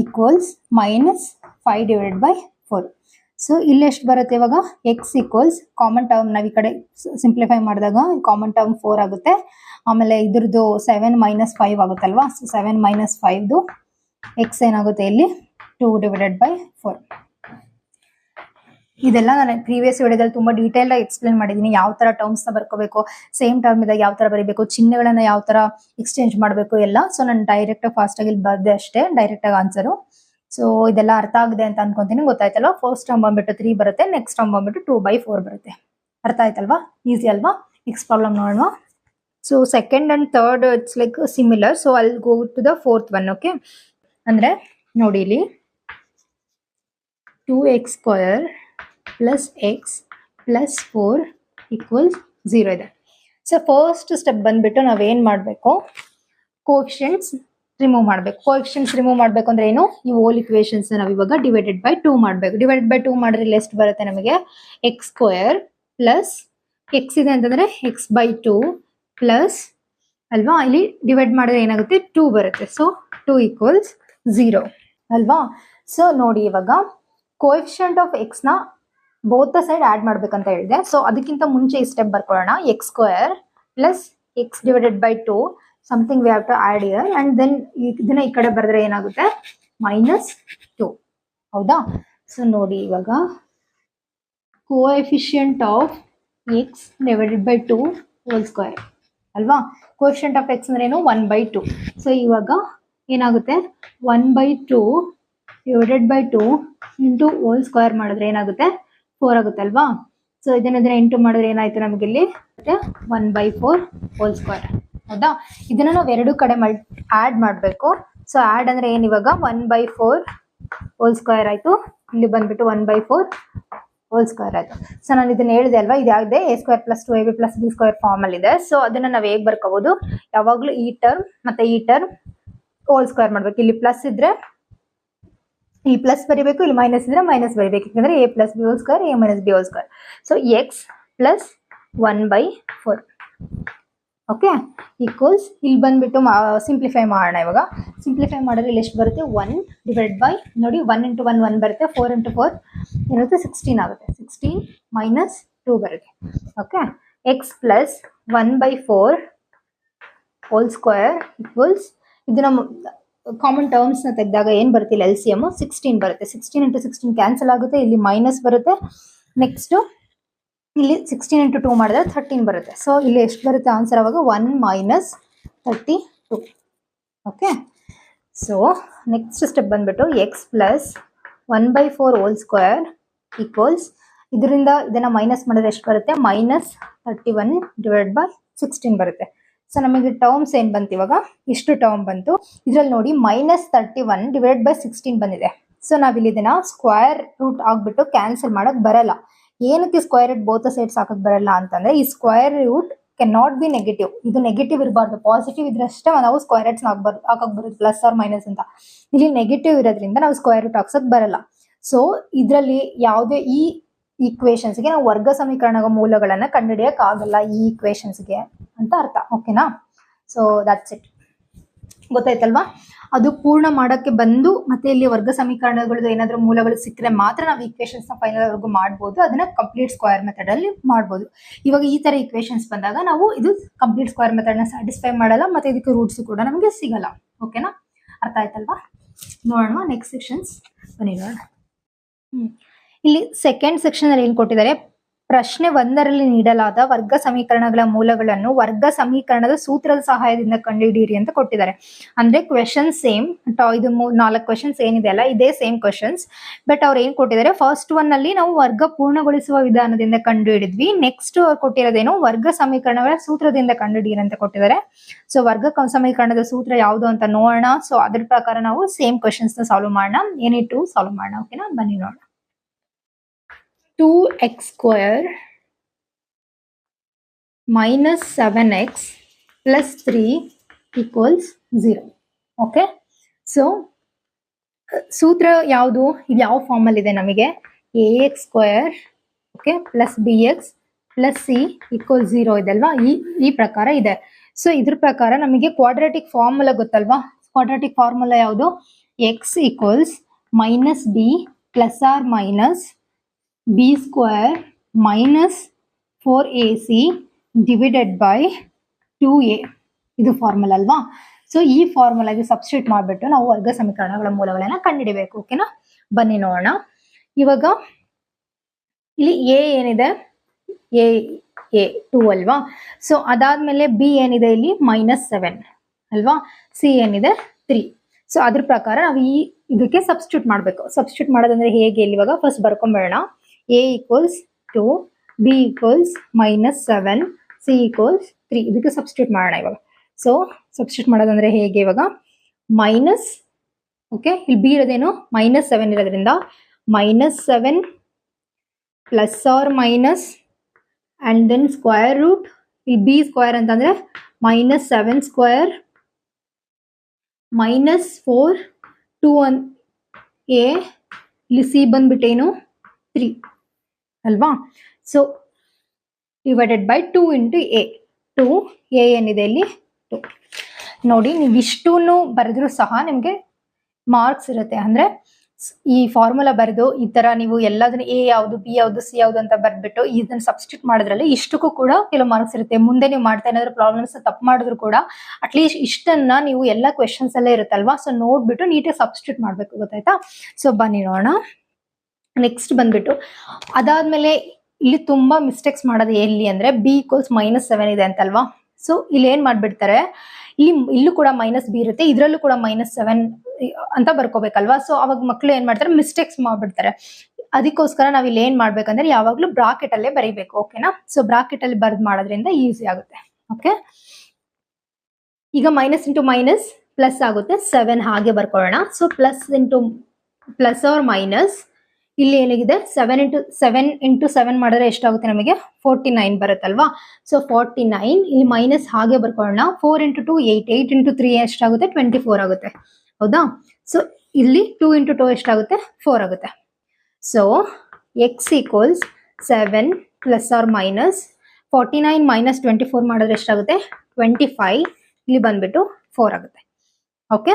equals minus 5 divided by 4. So ಇಲ್ಲಿ ಎಷ್ಟು ಬರುತ್ತೆ ಇವಾಗ? ಎಕ್ಸ್ ಈಕ್ವಲ್ಸ್ ಕಾಮನ್ ಟರ್ಮ್ ನಾವು ಈ ಕಡೆ ಸಿಂಪ್ಲಿಫೈ ಮಾಡಿದಾಗ ಕಾಮನ್ ಟರ್ಮ್ 4 ಆಗುತ್ತೆ. ಆಮೇಲೆ ಇದ್ರದ್ದು 7 ಮೈನಸ್ 5 ಆಗುತ್ತಲ್ವಾ? ಸೊ 7 ಮೈನಸ್ 5 ಎಕ್ಸ್ ಏನಾಗುತ್ತೆ ಇಲ್ಲಿ 2 ಡಿವೈಡೆಡ್ ಬೈ 4. ಇದೆಲ್ಲ ನಾನು ಪ್ರೀವಿಯಸ್ ವಿಡಿಯೋದಲ್ಲಿ ತುಂಬಾ ಡೀಟೇಲ್ ಆಗಿ ಎಕ್ಸ್ಪ್ಲೇನ್ ಮಾಡಿದ್ದೀನಿ. ಯಾವ ತರ ಟರ್ಮ್ಸ್ ನ ಬರ್ಕೋಬೇಕು, ಸೇಮ್ ಟರ್ಮ್ ಇದ್ದಾಗ ಯಾವ ತರ ಬರೀಬೇಕು, ಚಿಹ್ನೆಗಳನ್ನ ಯಾವ ತರ ಎಕ್ಸ್ಚೇಂಜ್ ಮಾಡಬೇಕು ಎಲ್ಲ. ಸೊ ನಾನು ಡೈರೆಕ್ಟ್ ಫಾಸ್ಟ್ ಆಗಿ ಇಲ್ಲಿ ಬರ್ದೆ ಅಷ್ಟೇ, ಡೈರೆಕ್ಟ್ ಆಗಿ ಆನ್ಸರು. ಸೊ ಇದೆಲ್ಲ ಅರ್ಥ ಆಗಿದೆ ಅಂತ ಅನ್ಕೊಂತೀನಿ. ಗೊತ್ತಾಯ್ತಲ್ವಾ? ಫಸ್ಟ್ ಟರ್ಮ್ ಬಂದ್ಬಿಟ್ಟು 3 ಬರುತ್ತೆ, ನೆಕ್ಸ್ಟ್ ಟರ್ಮ್ ಬಂದ್ಬಿಟ್ಟು 2/4 ಬರುತ್ತೆ. ಅರ್ಥ ಆಯ್ತಲ್ವಾ? ಈಸಿ ಅಲ್ವಾ? ನೆಕ್ಸ್ಟ್ ಪ್ರಾಬ್ಲಮ್ ನೋಡೋಣ. So second and third it's like similar. So I will go to the fourth one. Okay, ಅಂದ್ರೆ ನೋಡಿ ಇಲ್ಲಿ 2x² plus X plus 4 equals 0 ಇದೆ. ಸೊ ಫಸ್ಟ್ ಸ್ಟೆಪ್ ಬಂದ್ಬಿಟ್ಟು ನಾವೇನ್ ಮಾಡಬೇಕು? ಕೋಎಫಿಷಿಯಂಟ್ಸ್ ರಿಮೂವ್ ಮಾಡಬೇಕು. ಕೋಎಫಿಷಿಯಂಟ್ಸ್ ರಿಮೂವ್ ಮಾಡಬೇಕು ಅಂದ್ರೆ ಏನು? ಈ ಹೋಲ್ ಇಕ್ವೇಷನ್ಸ್ ನಾವು ಇವಾಗ ಡಿವೈಡೆಡ್ ಬೈ 2 ಮಾಡಬೇಕು. ಡಿವೈಡೆಡ್ ಬೈ 2 ಮಾಡಿದ್ರೆ ಇಲ್ಲಿ ಎಷ್ಟು ಬರುತ್ತೆ ನಮಗೆ? x² ಪ್ಲಸ್ ಎಕ್ಸ್ ಇದೆ ಅಂತಂದ್ರೆ x/2 ಪ್ಲಸ್ ಅಲ್ವಾ? ಇಲ್ಲಿ ಡಿವೈಡ್ ಮಾಡಿದ್ರೆ ಏನಾಗುತ್ತೆ? 2 ಬರುತ್ತೆ. ಸೊ 2 ಈಕ್ವಲ್ಸ್ 0 ಅಲ್ವಾ? ಸೊ ನೋಡಿ ಇವಾಗ ಕೋಎಫಿಷಿಯಂಟ್ ಆಫ್ ಎಕ್ಸ್ ನ ಬೋತ್ ಸೈಡ್ ಆಡ್ ಮಾಡ್ಬೇಕಂತ ಹೇಳಿದೆ. ಸೊ ಅದಕ್ಕಿಂತ ಮುಂಚೆ ಈ ಸ್ಟೆಪ್ ಬರ್ಕೊಳ್ಳೋಣ. x² plus x divided by 2 something we have to add here and then ಇದನ್ನ ಈ ಕಡೆ ಬರೆದ್ರೆ ಏನಾಗುತ್ತೆ? -2. ಹೌದಾ? ಸೊ ನೋಡಿ ಇವಾಗ coefficient of x divided by 2 whole square ಅಲ್ವಾ? ಕೋಎಫಿಷಿಯಂಟ್ ಆಫ್ ಎಕ್ಸ್ ಅಂದ್ರೆ ಏನು? 1/2. ಸೊ ಇವಾಗ ಏನಾಗುತ್ತೆ? 1/2 divided by 2 into whole square ಮಾಡಿದ್ರೆ ಏನಾಗುತ್ತೆ? 4 ಆಗುತ್ತೆ ಅಲ್ವಾ? ಸೊ ಇದನ್ನ ಇಂಟು ಮಾಡಿದ್ರೆ ಏನಾಯ್ತು ನಮಗೆ ಇಲ್ಲಿ? 1/4 ಹೋಲ್ ಸ್ಕ್ವೇರ್. ಹೌದಾ? ಇದನ್ನ ನಾವು ಎರಡು ಕಡೆ ಆಡ್ ಮಾಡಬೇಕು. ಸೊ ಆಡ್ ಅಂದ್ರೆ ಏನ್ ಇವಾಗ? 1/4 ಹೋಲ್ ಸ್ಕ್ವೇರ್ ಆಯ್ತು. ಇಲ್ಲಿ ಬಂದ್ಬಿಟ್ಟು 1/4 ಹೋಲ್ ಸ್ಕ್ವೇರ್ ಆಯ್ತು. ಸೊ ನಾನು ಇದನ್ನ ಹೇಳಿದೆ ಅಲ್ವಾ? ಇದಾಗಿದೆ a² + 2ab + b² ಫಾರ್ಮ್ ಅಲ್ಲಿ ಇದೆ. ಸೊ ಅದನ್ನ ನಾವ್ ಹೇಗ್ ಬರ್ಕೋಬಹುದು? ಯಾವಾಗ್ಲೂ ಈ ಟರ್ಮ್ ಮತ್ತೆ ಈ ಟರ್ಮ್ ಹೋಲ್ ಸ್ಕ್ವೇರ್ ಮಾಡ್ಬೇಕು. ಇಲ್ಲಿ ಪ್ಲಸ್ ಇದ್ರೆ ಈ ಪ್ಲಸ್ ಬರಿಬೇಕು, ಇಲ್ಲಿ ಮೈನಸ್ ಇದ್ರೆ ಮೈನಸ್ ಬರಿಬೇಕು. ಯಾಕಂದ್ರೆ a + b² a - b². So X plus 1/4 okay equals ಇಲ್ಲಿ ಬಂದ್ಬಿಟ್ಟು ಸಿಂಪ್ಲಿಫೈ ಮಾಡೋಣ. ಇವಾಗ ಸಿಂಪ್ಲಿಫೈ ಮಾಡಿದ್ರೆ ಇಲ್ಲಿ ಎಷ್ಟು ಬರುತ್ತೆ? 1 ಡಿವೈಡ್ ಬೈ ನೋಡಿ 1 × 1 1 ಬರುತ್ತೆ. 4 × 4 ಏನಿರುತ್ತೆ? 16 ಆಗುತ್ತೆ. 16 ಮೈನಸ್ 2 ಬರುತ್ತೆ. Okay X plus 1/4 whole square equals ಇದನ್ನ ಕಾಮನ್ ಟರ್ಮ್ಸ್ ನ ತೆಗೆದಾಗ ಏನ್ ಬರುತ್ತೆ? ಇಲ್ಲಿ LCM 16 ಬರುತ್ತೆ. 16 × 16 ಕ್ಯಾನ್ಸಲ್ ಆಗುತ್ತೆ. ಇಲ್ಲಿ ಮೈನಸ್ ಬರುತ್ತೆ. ನೆಕ್ಸ್ಟ್ ಇಲ್ಲಿ 16 × 2 ಮಾಡಿದ್ರೆ 13 ಬರುತ್ತೆ. ಸೊ ಇಲ್ಲಿ ಎಷ್ಟು ಬರುತ್ತೆ ಆನ್ಸರ್? ಅವಾಗ 1 - 32. ಓಕೆ ಸೊ ನೆಕ್ಸ್ಟ್ ಸ್ಟೆಪ್ ಬಂದ್ಬಿಟ್ಟು X plus 1/4 whole square equals ಇದರಿಂದ ಇದನ್ನ ಮೈನಸ್ ಮಾಡಿದ್ರೆ ಎಷ್ಟು ಬರುತ್ತೆ? -31 ಡಿವೈಡೆಡ್ ಬೈ 16 ಬರುತ್ತೆ. ಸೊ ನಮಗೆ ಟರ್ಮ್ಸ್ ಏನ್ ಬಂತು ಇವಾಗ? ಇಷ್ಟು ಟರ್ಮ್ ಬಂತು. ಇದ್ರಲ್ಲಿ ನೋಡಿ -31 ಡಿವೈಡೆಡ್ ಬೈ 16 ಬಂದಿದೆ. ಸೊ ನಾವಿಲ್ಲಿ ಇದನ್ನ ಸ್ಕ್ವೇರ್ ರೂಟ್ ಆಗ್ಬಿಟ್ಟು ಕ್ಯಾನ್ಸಲ್ ಮಾಡಕ್ ಬರಲ್ಲ. ಏನಕ್ಕೆ ಸ್ಕ್ವೇರ್ ರೂಟ್ ಬೋತ್ ಸೈಡ್ಸ್ ಹಾಕಕ್ ಬರಲ್ಲ ಅಂತಂದ್ರೆ ಈ square root can not be negative. ಇದು ನೆಗೆಟಿವ್ ಇರಬಾರ್ದು, ಪಾಸಿಟಿವ್ ಇದ್ರಷ್ಟೇ ನಾವು ಸ್ಕ್ವೇರ್ ರೂಟ್ಸ್ ಹಾಕಕ್ ಬರುತ್ತೆ, ಪ್ಲಸ್ ಆರ್ ಮೈನಸ್ ಅಂತ. ಇಲ್ಲಿ ನೆಗೆಟಿವ್ ಇರೋದ್ರಿಂದ ನಾವು ಸ್ಕ್ವೇರ್ ರೂಟ್ ಹಾಕ್ಸಕ್ ಬರಲ್ಲ. ಸೊ ಇದರಲ್ಲಿ ಯಾವುದೇ ಈ ಈಕ್ವೇಶನ್ಸ್ಗೆ ನಾವು ವರ್ಗ ಸಮೀಕರಣದ ಮೂಲಗಳನ್ನ ಕಂಡುಹಿಡಿಯಕ್ ಆಗಲ್ಲ ಈ ಈಕ್ವೇಶನ್ಸ್ಗೆ ಅಂತ ಅರ್ಥ. ಓಕೆನಾ? So that's it. ಗೊತ್ತಾಯ್ತಲ್ವಾ? ಅದು ಪೂರ್ಣ ಮಾಡಕ್ಕೆ ಬಂದು ಮತ್ತೆ ಇಲ್ಲಿ ವರ್ಗ ಸಮೀಕರಣಗಳು ಏನಾದ್ರೂ ಮೂಲಗಳು ಸಿಕ್ಕರೆ ಮಾತ್ರ ನಾವು ಈಕ್ವೇಶನ್ಸ್ ನ ಫೈನಲ್ ವರ್ಗು ಮಾಡ್ಬೋದು. ಅದನ್ನ ಕಂಪ್ಲೀಟ್ ಸ್ಕ್ವೇರ್ ಮೆಥಡ್ ಅಲ್ಲಿ ಮಾಡ್ಬೋದು. ಇವಾಗ ಈ ತರ ಈಕ್ವೇಶನ್ಸ್ ಬಂದಾಗ ನಾವು ಇದು ಕಂಪ್ಲೀಟ್ ಸ್ಕ್ವೇರ್ ಮೆಥಡ್ ನ ಸ್ಯಾಟಿಸ್ಫೈ ಮಾಡಲ್ಲ, ಮತ್ತೆ ಇದಕ್ಕೆ ರೂಟ್ಸ್ ಕೂಡ ನಮಗೆ ಸಿಗಲ್ಲ. ಓಕೆನಾ? ಅರ್ಥ ಆಯ್ತಲ್ವಾ? ನೋಡೋಣ ನೆಕ್ಸ್ಟ್ ಸೆಕ್ಷನ್ಸ್ ಬನ್ನಿ ನೋಡೋಣ. ಇಲ್ಲಿ ಸೆಕೆಂಡ್ ಸೆಕ್ಷನ್ ಅಲ್ಲಿ ಏನ್ ಕೊಟ್ಟಿದ್ದಾರೆ? ಪ್ರಶ್ನೆ 1ರಲ್ಲಿ ನೀಡಲಾದ ವರ್ಗ ಸಮೀಕರಣಗಳ ಮೂಲಗಳನ್ನು ವರ್ಗ ಸಮೀಕರಣದ ಸೂತ್ರದ ಸಹಾಯದಿಂದ ಕಂಡುಹಿಡಿಯಿರಿ ಅಂತ ಕೊಟ್ಟಿದ್ದಾರೆ. ಅಂದ್ರೆ ಕ್ವೆಶನ್ ಸೇಮ್. ಇದು 4 ಕ್ವೆಶನ್ಸ್ ಏನಿದೆ ಅಲ್ಲ, ಇದೇ ಸೇಮ್ ಕ್ವೆಶನ್ಸ್. ಬಟ್ ಅವ್ರು ಏನ್ ಕೊಟ್ಟಿದ್ದಾರೆ? ಫಸ್ಟ್ ಒನ್ ಅಲ್ಲಿ ನಾವು ವರ್ಗ ಪೂರ್ಣಗೊಳಿಸುವ ವಿಧಾನದಿಂದ ಕಂಡುಹಿಡಿದ್ವಿ. ನೆಕ್ಸ್ಟ್ ಕೊಟ್ಟಿರೋದೇನು? ವರ್ಗ ಸಮೀಕರಣಗಳ ಸೂತ್ರದಿಂದ ಕಂಡುಹಿಡಿಯಿರಿ ಅಂತ ಕೊಟ್ಟಿದ್ದಾರೆ. ಸೊ ವರ್ಗ ಸಮೀಕರಣದ ಸೂತ್ರ ಯಾವುದು ಅಂತ ನೋಡೋಣ. ಸೊ ಅದ್ರ ಪ್ರಕಾರ ನಾವು ಸೇಮ್ ಕ್ವೆಶನ್ಸ್ ನ ಸಾಲ್ವ್ ಮಾಡೋಣ. ಏನಿಟ್ಟು ಸಾಲ್ವ್ ಮಾಡೋಣ. ಓಕೆನಾ? ಬನ್ನಿ ನೋಡೋಣ. 2x² - 7x plus 3 equals 0. Okay, so ಸೂತ್ರ ಯಾವುದು? ಇದು ಯಾವ ಫಾರ್ಮಲ್ಲಿ ಇದೆ ನಮಗೆ? ax² okay plus bx plus c equal 0 ಇದೆ ಅಲ್ವಾ? ಈ ಪ್ರಕಾರ ಇದೆ. ಸೊ ಇದ್ರ ಪ್ರಕಾರ ನಮಗೆ ಕ್ವಾಡ್ರಾಟಿಕ್ ಫಾರ್ಮುಲಾ ಗೊತ್ತಲ್ವಾ? ಕ್ವಾಡ್ರಾಟಿಕ್ ಫಾರ್ಮುಲಾ ಯಾವುದು? x equals minus b plus or minus b² minus 4ac divided by 2a. ಇದು ಫಾರ್ಮುಲಾ ಅಲ್ವಾ? ಸೊ ಈ ಫಾರ್ಮುಲಾಗೆ ಸಬ್ಸ್ಟಿಟ್ಯೂಟ್ ಮಾಡಿಬಿಟ್ಟು ನಾವು ವರ್ಗ ಸಮೀಕರಣಗಳ ಮೂಲಗಳನ್ನ ಕಂಡುಹಿಡಿಬೇಕು. ಓಕೆನಾ, ಬನ್ನಿ ನೋಡೋಣ. ಇವಾಗ ಇಲ್ಲಿ ಎ ಏನಿದೆ? ಎ 2 ಅಲ್ವಾ? ಸೊ ಅದಾದ್ಮೇಲೆ ಬಿ ಏನಿದೆ ಇಲ್ಲಿ? -7 ಅಲ್ವಾ? ಸಿ ಏನಿದೆ? 3. ಸೊ ಅದ್ರ ಪ್ರಕಾರ ನಾವು ಇದಕ್ಕೆ ಸಬ್ಸ್ಟಿಟ್ಯೂಟ್ ಮಾಡಬೇಕು. ಸಬ್ಸ್ಟಿಟ್ಯೂಟ್ ಮಾಡೋದಂದ್ರೆ ಹೇಗೆ? ಇಲ್ಲಿ ಇವಾಗ ಫಸ್ಟ್ ಬರ್ಕೊಂಬೇಡ. A equals 2, b equals -7, c equals 3. ಇದಕ್ಕೆ ಸಬ್ಸ್ಟಿಟ್ಯೂಟ್ ಮಾಡೋಣ ಇವಾಗ. ಸೊ ಸಬ್ಸ್ಟಿಟ್ಯೂಟ್ ಮಾಡೋದಂದ್ರೆ ಹೇಗೆ? ಇವಾಗ ಮೈನಸ್, ಓಕೆ, ಇಲ್ಲಿ ಬಿ ಇರೋದೇನು? -7 ಇರೋದ್ರಿಂದ -7 plus or minus and then square root. ಈ ಬಿ ಸ್ಕ್ವೇರ್ ಅಂತಂದ್ರೆ -7² -4 2 ಎ, ಇಲ್ಲಿ ಸಿ ಬಂದ್ಬಿಟ್ಟೇನು? 3 ಅಲ್ವಾ? So divided by 2 into A. 2 A ಏನಿದೆ ಇಲ್ಲಿ? 2. ನೋಡಿ, ನೀವು ಇಷ್ಟೂ ಬರೆದ್ರು ಸಹ ನಿಮಗೆ ಮಾರ್ಕ್ಸ್ ಇರುತ್ತೆ. ಅಂದ್ರೆ ಈ ಫಾರ್ಮುಲಾ ಬರೆದು ಈ ತರ ನೀವು ಎಲ್ಲದನ್ನ ಎ ಯಾವುದು, ಬಿ ಯಾವುದು, ಸಿ ಯಾವುದು ಅಂತ ಬರ್ದ್ಬಿಟ್ಟು ಇದನ್ನ ಸಬ್ಸ್ಟಿಟ್ಯೂಟ್ ಮಾಡಿದ್ರಲ್ಲಿ ಇಷ್ಟಕ್ಕೂ ಕೂಡ ಕೆಲವು ಮಾರ್ಕ್ಸ್ ಇರುತ್ತೆ. ಮುಂದೆ ನೀವು ಮಾಡ್ತಾ ಏನಾದ್ರು ಪ್ರಾಬ್ಲಮ್ಸ್ ತಪ್ಪು ಮಾಡಿದ್ರು ಕೂಡ ಅಟ್ಲೀಸ್ಟ್ ಇಷ್ಟನ್ನ ನೀವು ಎಲ್ಲ ಕ್ವೆಶನ್ಸ್ ಅಲ್ಲೇ ಇರುತ್ತಲ್ವಾ? ಸೊ ನೋಡ್ಬಿಟ್ಟು ನೀಟಾಗಿ ಸಬ್ಸ್ಟಿಟ್ಯೂಟ್ ಮಾಡ್ಬೇಕು, ಗೊತ್ತಾಯ್ತಾ? ಸೊ ಬನ್ನಿ ನೋಡೋಣ. ನೆಕ್ಸ್ಟ್ ಬಂದ್ಬಿಟ್ಟು ಅದಾದ್ಮೇಲೆ ಇಲ್ಲಿ ತುಂಬಾ ಮಿಸ್ಟೇಕ್ಸ್ ಮಾಡೋದು ಎಲ್ಲಿ ಅಂದ್ರೆ ಬಿ ಈಕ್ವಲ್ಸ್ -7 ಇದೆ ಅಂತಲ್ವಾ? ಸೊ ಇಲ್ಲಿ ಏನ್ ಮಾಡ್ಬಿಡ್ತಾರೆ, ಇಲ್ಲೂ ಕೂಡ -b ಇರುತ್ತೆ, ಇದ್ರಲ್ಲೂ ಕೂಡ -7 ಅಂತ ಬರ್ಕೋಬೇಕಲ್ವಾ? ಸೊ ಅವಾಗ ಮಕ್ಕಳು ಏನ್ ಮಾಡ್ತಾರೆ? ಮಿಸ್ಟೇಕ್ಸ್ ಮಾಡ್ಬಿಡ್ತಾರೆ. ಅದಕ್ಕೋಸ್ಕರ ನಾವ್ ಇಲ್ಲಿ ಏನ್ ಮಾಡ್ಬೇಕಂದ್ರೆ ಯಾವಾಗ್ಲೂ ಬ್ರಾಕೆಟ್ ಅಲ್ಲೇ ಬರೀಬೇಕು. ಓಕೆನಾ? ಸೊ ಬ್ರಾಕೆಟ್ ಅಲ್ಲಿ ಬರ್ದ್ ಮಾಡೋದ್ರಿಂದ ಈಸಿ ಆಗುತ್ತೆ. ಓಕೆ, ಈಗ ಮೈನಸ್ ಇಂಟು ಮೈನಸ್ ಪ್ಲಸ್ ಆಗುತ್ತೆ, 7 ಹಾಗೆ ಬರ್ಕೊಳ್ಳೋಣ. So plus into plus or minus ಇಲ್ಲಿ ಏನಿದೆ 7 ಇಂಟು 7 ಮಾಡಿದ್ರೆ ಎಷ್ಟಾಗುತ್ತೆ ನಮಗೆ? 49 ಬರುತ್ತಲ್ವಾ? ಸೊ 49 ಇಲ್ಲಿ ಮೈನಸ್ ಹಾಗೆ ಬರ್ಕೊಳ್ಳೋಣ. 4 ಇಂಟು 2 8, 8 ಇಂಟು 3 ಎಷ್ಟಾಗುತ್ತೆ? 24 ಆಗುತ್ತೆ. ಹೌದಾ? ಸೊ ಇಲ್ಲಿ 2 ಇಂಟು 2 ಎಷ್ಟಾಗುತ್ತೆ? 4 ಆಗುತ್ತೆ. So x equals 7 plus or minus 49 minus 24 ಮಾಡಿದ್ರೆ ಎಷ್ಟಾಗುತ್ತೆ? 25. ಇಲ್ಲಿ ಬಂದ್ಬಿಟ್ಟು 4 ಆಗುತ್ತೆ. ಓಕೆ,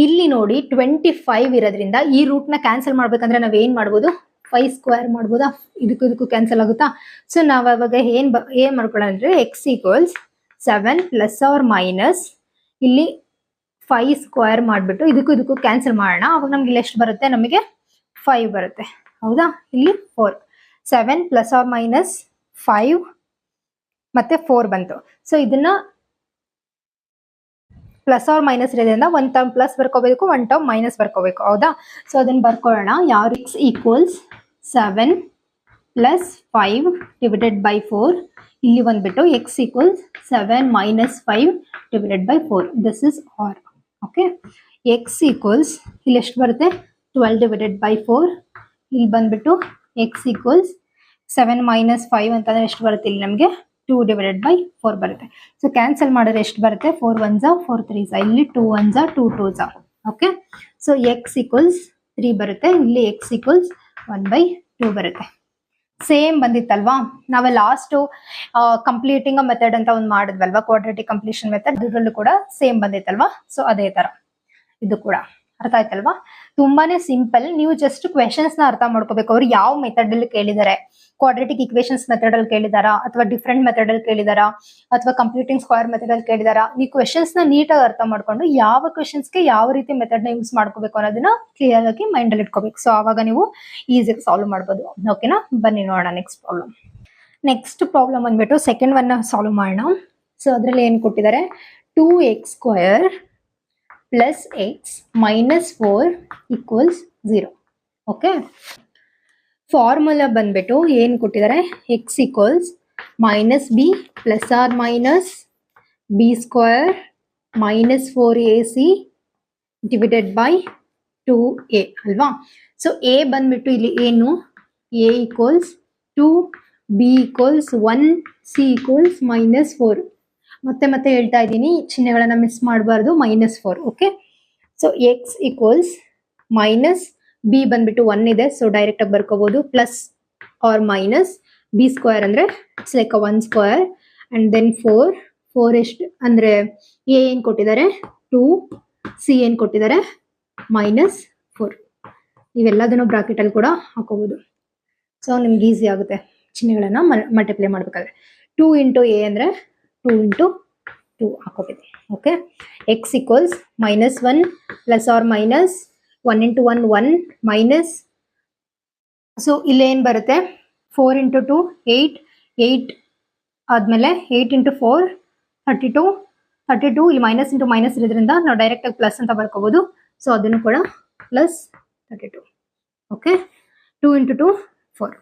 ಇಲ್ಲಿ ನೋಡಿ 25 ಇರೋದ್ರಿಂದ ಈ ರೂಟ್ ನ ಕ್ಯಾನ್ಸಲ್ ಮಾಡ್ಬೇಕಂದ್ರೆ ನಾವ್ ಏನ್ ಮಾಡ್ಬೋದು? 5² ಮಾಡ್ಬೋದಾ? ಇದಕ್ಕೂ ಕ್ಯಾನ್ಸಲ್ ಆಗುತ್ತಾ? ಸೊ ನಾವ್ ಅವಾಗ ಏನ್ ಮಾಡ್ಕೊಳ್ಳೋಣ ಅಂದ್ರೆ x equals 7 plus or minus ಇಲ್ಲಿ 5² ಮಾಡ್ಬಿಟ್ಟು ಇದಕ್ಕೂ ಕ್ಯಾನ್ಸಲ್ ಮಾಡೋಣ. ಅವಾಗ ನಮ್ಗೆ ಇಲ್ಲಿ ಎಷ್ಟು ಬರುತ್ತೆ? ನಮಗೆ 5 ಬರುತ್ತೆ. ಹೌದಾ? ಇಲ್ಲಿ 4. 7 ಪ್ಲಸ್ ಆರ್ ಮೈನಸ್ 5 ಮತ್ತೆ 4 ಬಂತು. ಸೊ ಇದನ್ನ ಪ್ಲಸ್ ಆರ್ ಮೈನಸ್ ಇರೋದ್ರಿಂದ ಒಂದ್ ಟರ್ಮ್ ಪ್ಲಸ್ ಬರ್ಕೋಬೇಕು, ಒಂದ್ ಟರ್ಮ್ ಮೈನಸ್ ಬರ್ಕೋಬೇಕು. ಹೌದಾ? ಸೊ ಅದನ್ನ ಬರ್ಕೊಳ್ಳೋಣ. ಯಾವ x equals 7 plus 5 divided by 4. ಇಲ್ಲಿ ಬಂದ್ಬಿಟ್ಟು x equals 7 minus 5 divided by 4. This is or. Okay, x equals ಇಲ್ಲಿ ಎಷ್ಟು ಬರುತ್ತೆ? 12 ಡಿವೈಡೆಡ್ ಬೈ 4. ಇಲ್ಲಿ ಬಂದ್ಬಿಟ್ಟು ಎಕ್ಸ್ ಈಕ್ವಲ್ಸ್ 7 ಮೈನಸ್ 5 ಅಂತಂದ್ರೆ ಎಷ್ಟು ಬರುತ್ತೆ? ಇಲ್ಲಿ ನಮಗೆ 2 ಡಿವೈಡೆಡ್ ಬೈ 4 ಬರುತ್ತೆ. ಸೊ ಕ್ಯಾನ್ಸಲ್ ಮಾಡಿದ್ರೆ ಎಷ್ಟು ಬರುತ್ತೆ? 4 1s 4 3s. ಇಲ್ಲಿ 2 1s 2 2s. Okay, so x equals 3 ಬರುತ್ತೆ. ಇಲ್ಲಿ ಎಕ್ಸ್ ಈಕ್ವಲ್ಸ್ 1/2 ಬರುತ್ತೆ. ಸೇಮ್ ಬಂದಿತ್ತಲ್ವಾ? ನಾವ್ ಲಾಸ್ಟ್ ಕಂಪ್ಲೀಟಿಂಗ್ ಮೆಥಡ್ ಅಂತ ಒಂದು ಮಾಡಿದ್ವಲ್ವಾ? Quadratic completion method. ಇದರಲ್ಲೂ ಕೂಡ ಸೇಮ್ ಬಂದಿತ್ತಲ್ವಾ? ಸೊ ಅದೇ ತರ ಇದು ಕೂಡ. ಅರ್ಥ ಆಯ್ತಲ್ವಾ? ತುಂಬಾನೇ ಸಿಂಪಲ್. ನೀವು ಜಸ್ಟ್ ಕ್ವೆಶನ್ಸ್ ನ ಅರ್ಥ ಮಾಡ್ಕೋಬೇಕು. ಅವ್ರು ಯಾವ ಮೆಥಡ್ ಅಲ್ಲಿ ಕೇಳಿದ್ದಾರೆ? ಕ್ವಾಡ್ರಾಟಿಕ್ ಇಕ್ವೇಶನ್ಸ್ ಮೆಥಡ್ ಅಲ್ಲಿ ಕೇಳಿದಾರಾ, ಅಥವಾ ಡಿಫ್ರೆಂಟ್ ಮೆಥಡ್ ಅಲ್ಲಿ ಕೇಳಿದಾರಾ, ಅಥವಾ ಕಂಪ್ಲೀಟಿಂಗ್ ಸ್ಕ್ವೇರ್ ಮೆಥಡ್ ಅಲ್ಲಿ ಕೇಳಿದಾರಾ? ನೀವು ಕ್ವೆಶನ್ಸ್ ನ ನೀಟಾಗಿ ಅರ್ಥ ಮಾಡ್ಕೊಂಡು ಯಾವ ಕ್ವೆಶನ್ಸ್ಗೆ ಯಾವ ರೀತಿ ಮೆಥಡ್ ನ ಯೂಸ್ ಮಾಡ್ಕೋಬೇಕು ಅನ್ನೋದನ್ನ ಕ್ಲಿಯರ್ ಆಗಿ ಮೈಂಡ್ ಅಲ್ಲಿ ಇಟ್ಕೋಬೇಕು. ಸೊ ಅವಾಗ ನೀವು ಈಸಿಯಾಗಿ ಸಾಲ್ವ್ ಮಾಡ್ಬೋದು. ಓಕೆನಾ? ಬನ್ನಿ ನೋಡೋಣ ನೆಕ್ಸ್ಟ್ ಪ್ರಾಬ್ಲಮ್. ನೆಕ್ಸ್ಟ್ ಪ್ರಾಬ್ಲಮ್ ಬಂದ್ಬಿಟ್ಟು ಸೆಕೆಂಡ್ ಒನ್ ಸಾಲ್ವ್ ಮಾಡೋಣ. ಸೊ ಅದ್ರಲ್ಲಿ ಏನ್ ಕೊಟ್ಟಿದ್ದಾರೆ? 2x² plus x minus 4 equals 0. Okay, formula ಬಂದ್ಬಿಟ್ಟು ಏನ್ ಕೊಟ್ಟಿದ್ದಾರೆ? X equals minus b plus or minus b² minus 4ac divided by 2a ಅಲ್ವಾ? ಸೊ ಎ ಬಂದ್ಬಿಟ್ಟು ಇಲ್ಲಿ ಏನು? A equals 2, b equals 1, c equals -4. ಮತ್ತೆ ಮತ್ತೆ ಹೇಳ್ತಾ ಇದ್ದೀನಿ, ಚಿಹ್ನೆಗಳನ್ನ ಮಿಸ್ ಮಾಡಬಾರ್ದು. -4. Okay, so x equals minus B ಬಂದ್ಬಿಟ್ಟು 1 ಇದೆ, ಸೊ ಡೈರೆಕ್ಟ್ ಆಗಿ ಬರ್ಕೋಬಹುದು. Plus or minus b square ಅಂದ್ರೆ it's like 1 square and then 4 ಎಷ್ಟು ಅಂದ್ರೆ ಎ ಏನ್ ಕೊಟ್ಟಿದ್ದಾರೆ 2, ಸಿ ಏನ್ ಕೊಟ್ಟಿದ್ದಾರೆ -4. ಇವೆಲ್ಲದನ್ನು ಬ್ರಾಕೆಟ್ ಅಲ್ಲಿ ಕೂಡ ಹಾಕೋಬಹುದು. ಸೊ ನಿಮ್ಗೆ ಈಸಿ ಆಗುತ್ತೆ ಚಿಹ್ನೆಗಳನ್ನ ಮಲ್ಟಿಪ್ಲೈ ಮಾಡ್ಬೇಕಾದ್ರೆ. 2 ಇಂಟು ಎ ಅಂದ್ರೆ 2 ಇಂಟು 2 ಹಾಕೋಬೇಕು. Okay, x equals -1 plus or minus 1 into 1 1 minus, so ಇಲ್ಲಿ ಏನ್ ಬರುತ್ತೆ 4 ಇಂಟು 2 8 ಆದ್ಮೇಲೆ 8 ಇಂಟು 4 32 ಇಲ್ಲಿ ಮೈನಸ್ ಇಂಟು ಮೈನಸ್ ಇರೋದ್ರಿಂದ ನಾವು ಡೈರೆಕ್ಟ್ ಆಗಿ ಪ್ಲಸ್ ಅಂತ ಬರ್ಕೋಬಹುದು. ಸೊ ಅದನ್ನು ಕೂಡ plus 32. Okay, 2 into 2 4.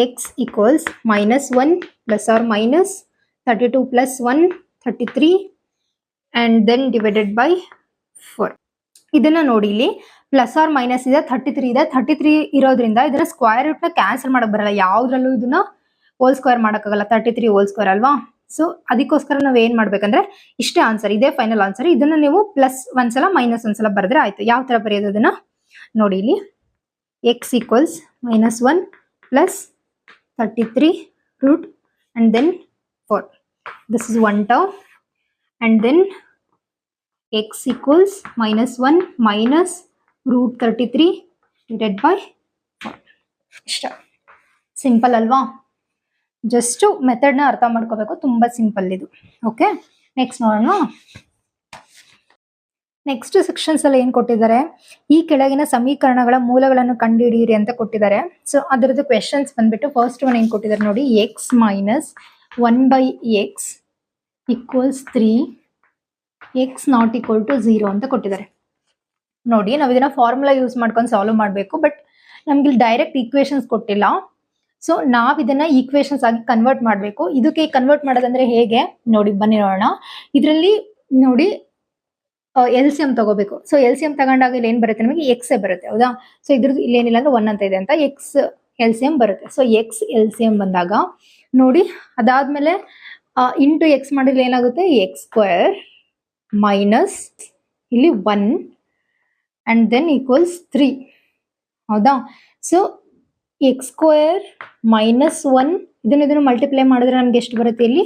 X equals -1 plus or minus 32 plus 1 33 and then divided by 4. ಇದನ್ನ ನೋಡಿ, ಇಲ್ಲಿ ಪ್ಲಸ್ ಆರ್ ಮೈನಸ್ ಇದೆ, 33 ಇದೆ. 33 ಇರೋದ್ರಿಂದ ಇದರ ಸ್ಕ್ವೇರ್ ರೂಟ್ ನ ಕ್ಯಾನ್ಸಲ್ ಮಾಡಕ್ ಬರಲ್ಲ, ಯಾವ್ದ್ರಲ್ಲೂ ಇದನ್ನ ಹೋಲ್ ಸ್ಕ್ವೇರ್ ಮಾಡಕ್ಕಾಗಲ್ಲ, 33 ಹೋಲ್ ಸ್ಕ್ವೇರ್ ಅಲ್ವಾ. ಸೊ ಅದಕ್ಕೋಸ್ಕರ ನಾವ್ ಏನ್ ಮಾಡ್ಬೇಕಂದ್ರೆ ಇಷ್ಟೇ ಆನ್ಸರ್, ಇದೇ ಫೈನಲ್ ಆನ್ಸರ್. ಇದನ್ನ ನೀವು ಪ್ಲಸ್ ಒಂದ್ಸಲ ಮೈನಸ್ ಒಂದ್ಸಲ ಬರೆದ್ರೆ ಆಯ್ತು. ಯಾವ ತರ ಬರೆಯೋದು ಅದನ್ನ ನೋಡಿ, ಇಲ್ಲಿ x equals -1 plus 33 root and then 4. This is one term and then x equals -1 minus root 33 divided by 4. ಇಷ್ಟ ಸಿಂಪಲ್ ಅಲ್ವಾ? ಜಸ್ಟ್ ಮೆಥಡ್ ನ ಅರ್ಥ ಮಾಡ್ಕೋಬೇಕು, ತುಂಬಾ ಸಿಂಪಲ್ ಇದು. ಓಕೆ, ನೆಕ್ಸ್ಟ್ ನೋಡೋಣ. ನೆಕ್ಸ್ಟ್ ಸೆಕ್ಷನ್ಸ್ ಅಲ್ಲಿ ಏನ್ ಕೊಟ್ಟಿದ್ದಾರೆ, ಈ ಕೆಳಗಿನ ಸಮೀಕರಣಗಳ ಮೂಲಗಳನ್ನು ಕಂಡುಹಿಡಿಯಿರಿ ಅಂತ ಕೊಟ್ಟಿದ್ದಾರೆ. ಸೊ ಅದರದ್ದು ಕ್ವೆಶನ್ಸ್ ಬಂದ್ಬಿಟ್ಟು ಫಸ್ಟ್ ಒನ್ ಏನ್ ಕೊಟ್ಟಿದ್ದಾರೆ ನೋಡಿ, x minus 1/x equals 3, x not equal to 0 ಅಂತ ಕೊಟ್ಟಿದ್ದಾರೆ. ನೋಡಿ, ನಾವು ಇದನ್ನ ಫಾರ್ಮುಲಾ ಯೂಸ್ ಮಾಡ್ಕೊಂಡು ಸಾಲ್ವ್ ಮಾಡಬೇಕು, ಬಟ್ ನಮ್ಗೆ ಇಲ್ಲಿ ಡೈರೆಕ್ಟ್ ಈಕ್ವೇಶನ್ಸ್ ಕೊಟ್ಟಿಲ್ಲ. ಸೊ ನಾವ್ ಇದನ್ನ ಈಕ್ವೇಶನ್ಸ್ ಆಗಿ ಕನ್ವರ್ಟ್ ಮಾಡಬೇಕು. ಇದಕ್ಕೆ ಕನ್ವರ್ಟ್ ಮಾಡೋದಂದ್ರೆ ಹೇಗೆ ನೋಡಿ, ಬನ್ನಿ ನೋಡೋಣ. ಇದರಲ್ಲಿ ನೋಡಿ LCM ತಗೋಬೇಕು. ಸೊ LCM ತಗೊಂಡಾಗ ಇಲ್ಲಿ ಏನ್ ಬರುತ್ತೆ ನಮಗೆ x ಬರುತ್ತೆ, ಹೌದಾ. ಸೊ ಇದ್ರದ್ದು ಇಲ್ಲಿ ಏನಿಲ್ಲ ಅಂದ್ರೆ 1 ಅಂತ ಇದೆ ಅಂತ x LCM ಬರುತ್ತೆ. ಸೊ x LCM ಬಂದಾಗ ನೋಡಿ, ಅದಾದ್ಮೇಲೆ ಇಂಟು x ಮಾಡಿದ್ರೆ ಏನಾಗುತ್ತೆ x² ಮೈನಸ್ ಇಲ್ಲಿ 1 ಅಂಡ್ ದೆನ್ ಈಕ್ವಲ್ಸ್ 3, ಹೌದಾ. ಸೊ x² ಮೈನಸ್ 1 ಇದನ್ನು ಮಲ್ಟಿಪ್ಲೈ ಮಾಡಿದ್ರೆ ನಮ್ಗೆ ಎಷ್ಟು ಬರುತ್ತೆ, ಇಲ್ಲಿ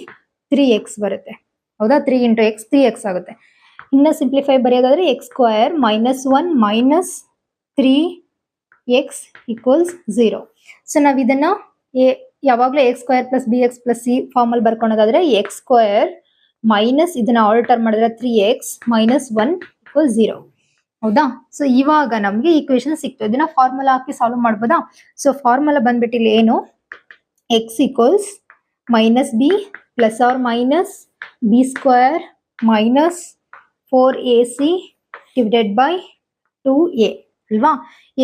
3x ಬರುತ್ತೆ, ಹೌದಾ. 3 ಇಂಟು x 3x ಆಗುತ್ತೆ. ಇನ್ನ ಸಿಂಪ್ಲಿಫೈ ಬರೆಯೋದಾದ್ರೆ x² minus 1 minus 3x equals 0. So ನಾವ್ ಇದನ್ನ ಯಾವಾಗ್ಲೂ x² plus bx plus c form ಅಲ್ಲಿ ಬರ್ಕೊಳೋದಾದ್ರೆ x² ಮೈನಸ್ ಇದನ್ನ ಆಲ್ಟರ್ ಮಾಡಿದ್ರೆ 3x ಮೈನಸ್ 1 ಈಕ್ವಲ್ 0, ಹೌದಾ. ಸೊ ಇವಾಗ ನಮ್ಗೆ ಈಕ್ವೇಶನ್ ಸಿಕ್ತು. ಇದನ್ನ ಫಾರ್ಮುಲಾ ಹಾಕಿ ಸಾಲ್ವ್ ಮಾಡ್ಬೋದಾ. ಸೊ ಫಾರ್ಮುಲಾ ಬಂದ್ಬಿಟ್ಟು ಇಲ್ಲಿ ಏನು, x equals minus b plus or minus b² minus 4ac divided by 2a ಅಲ್ವಾ.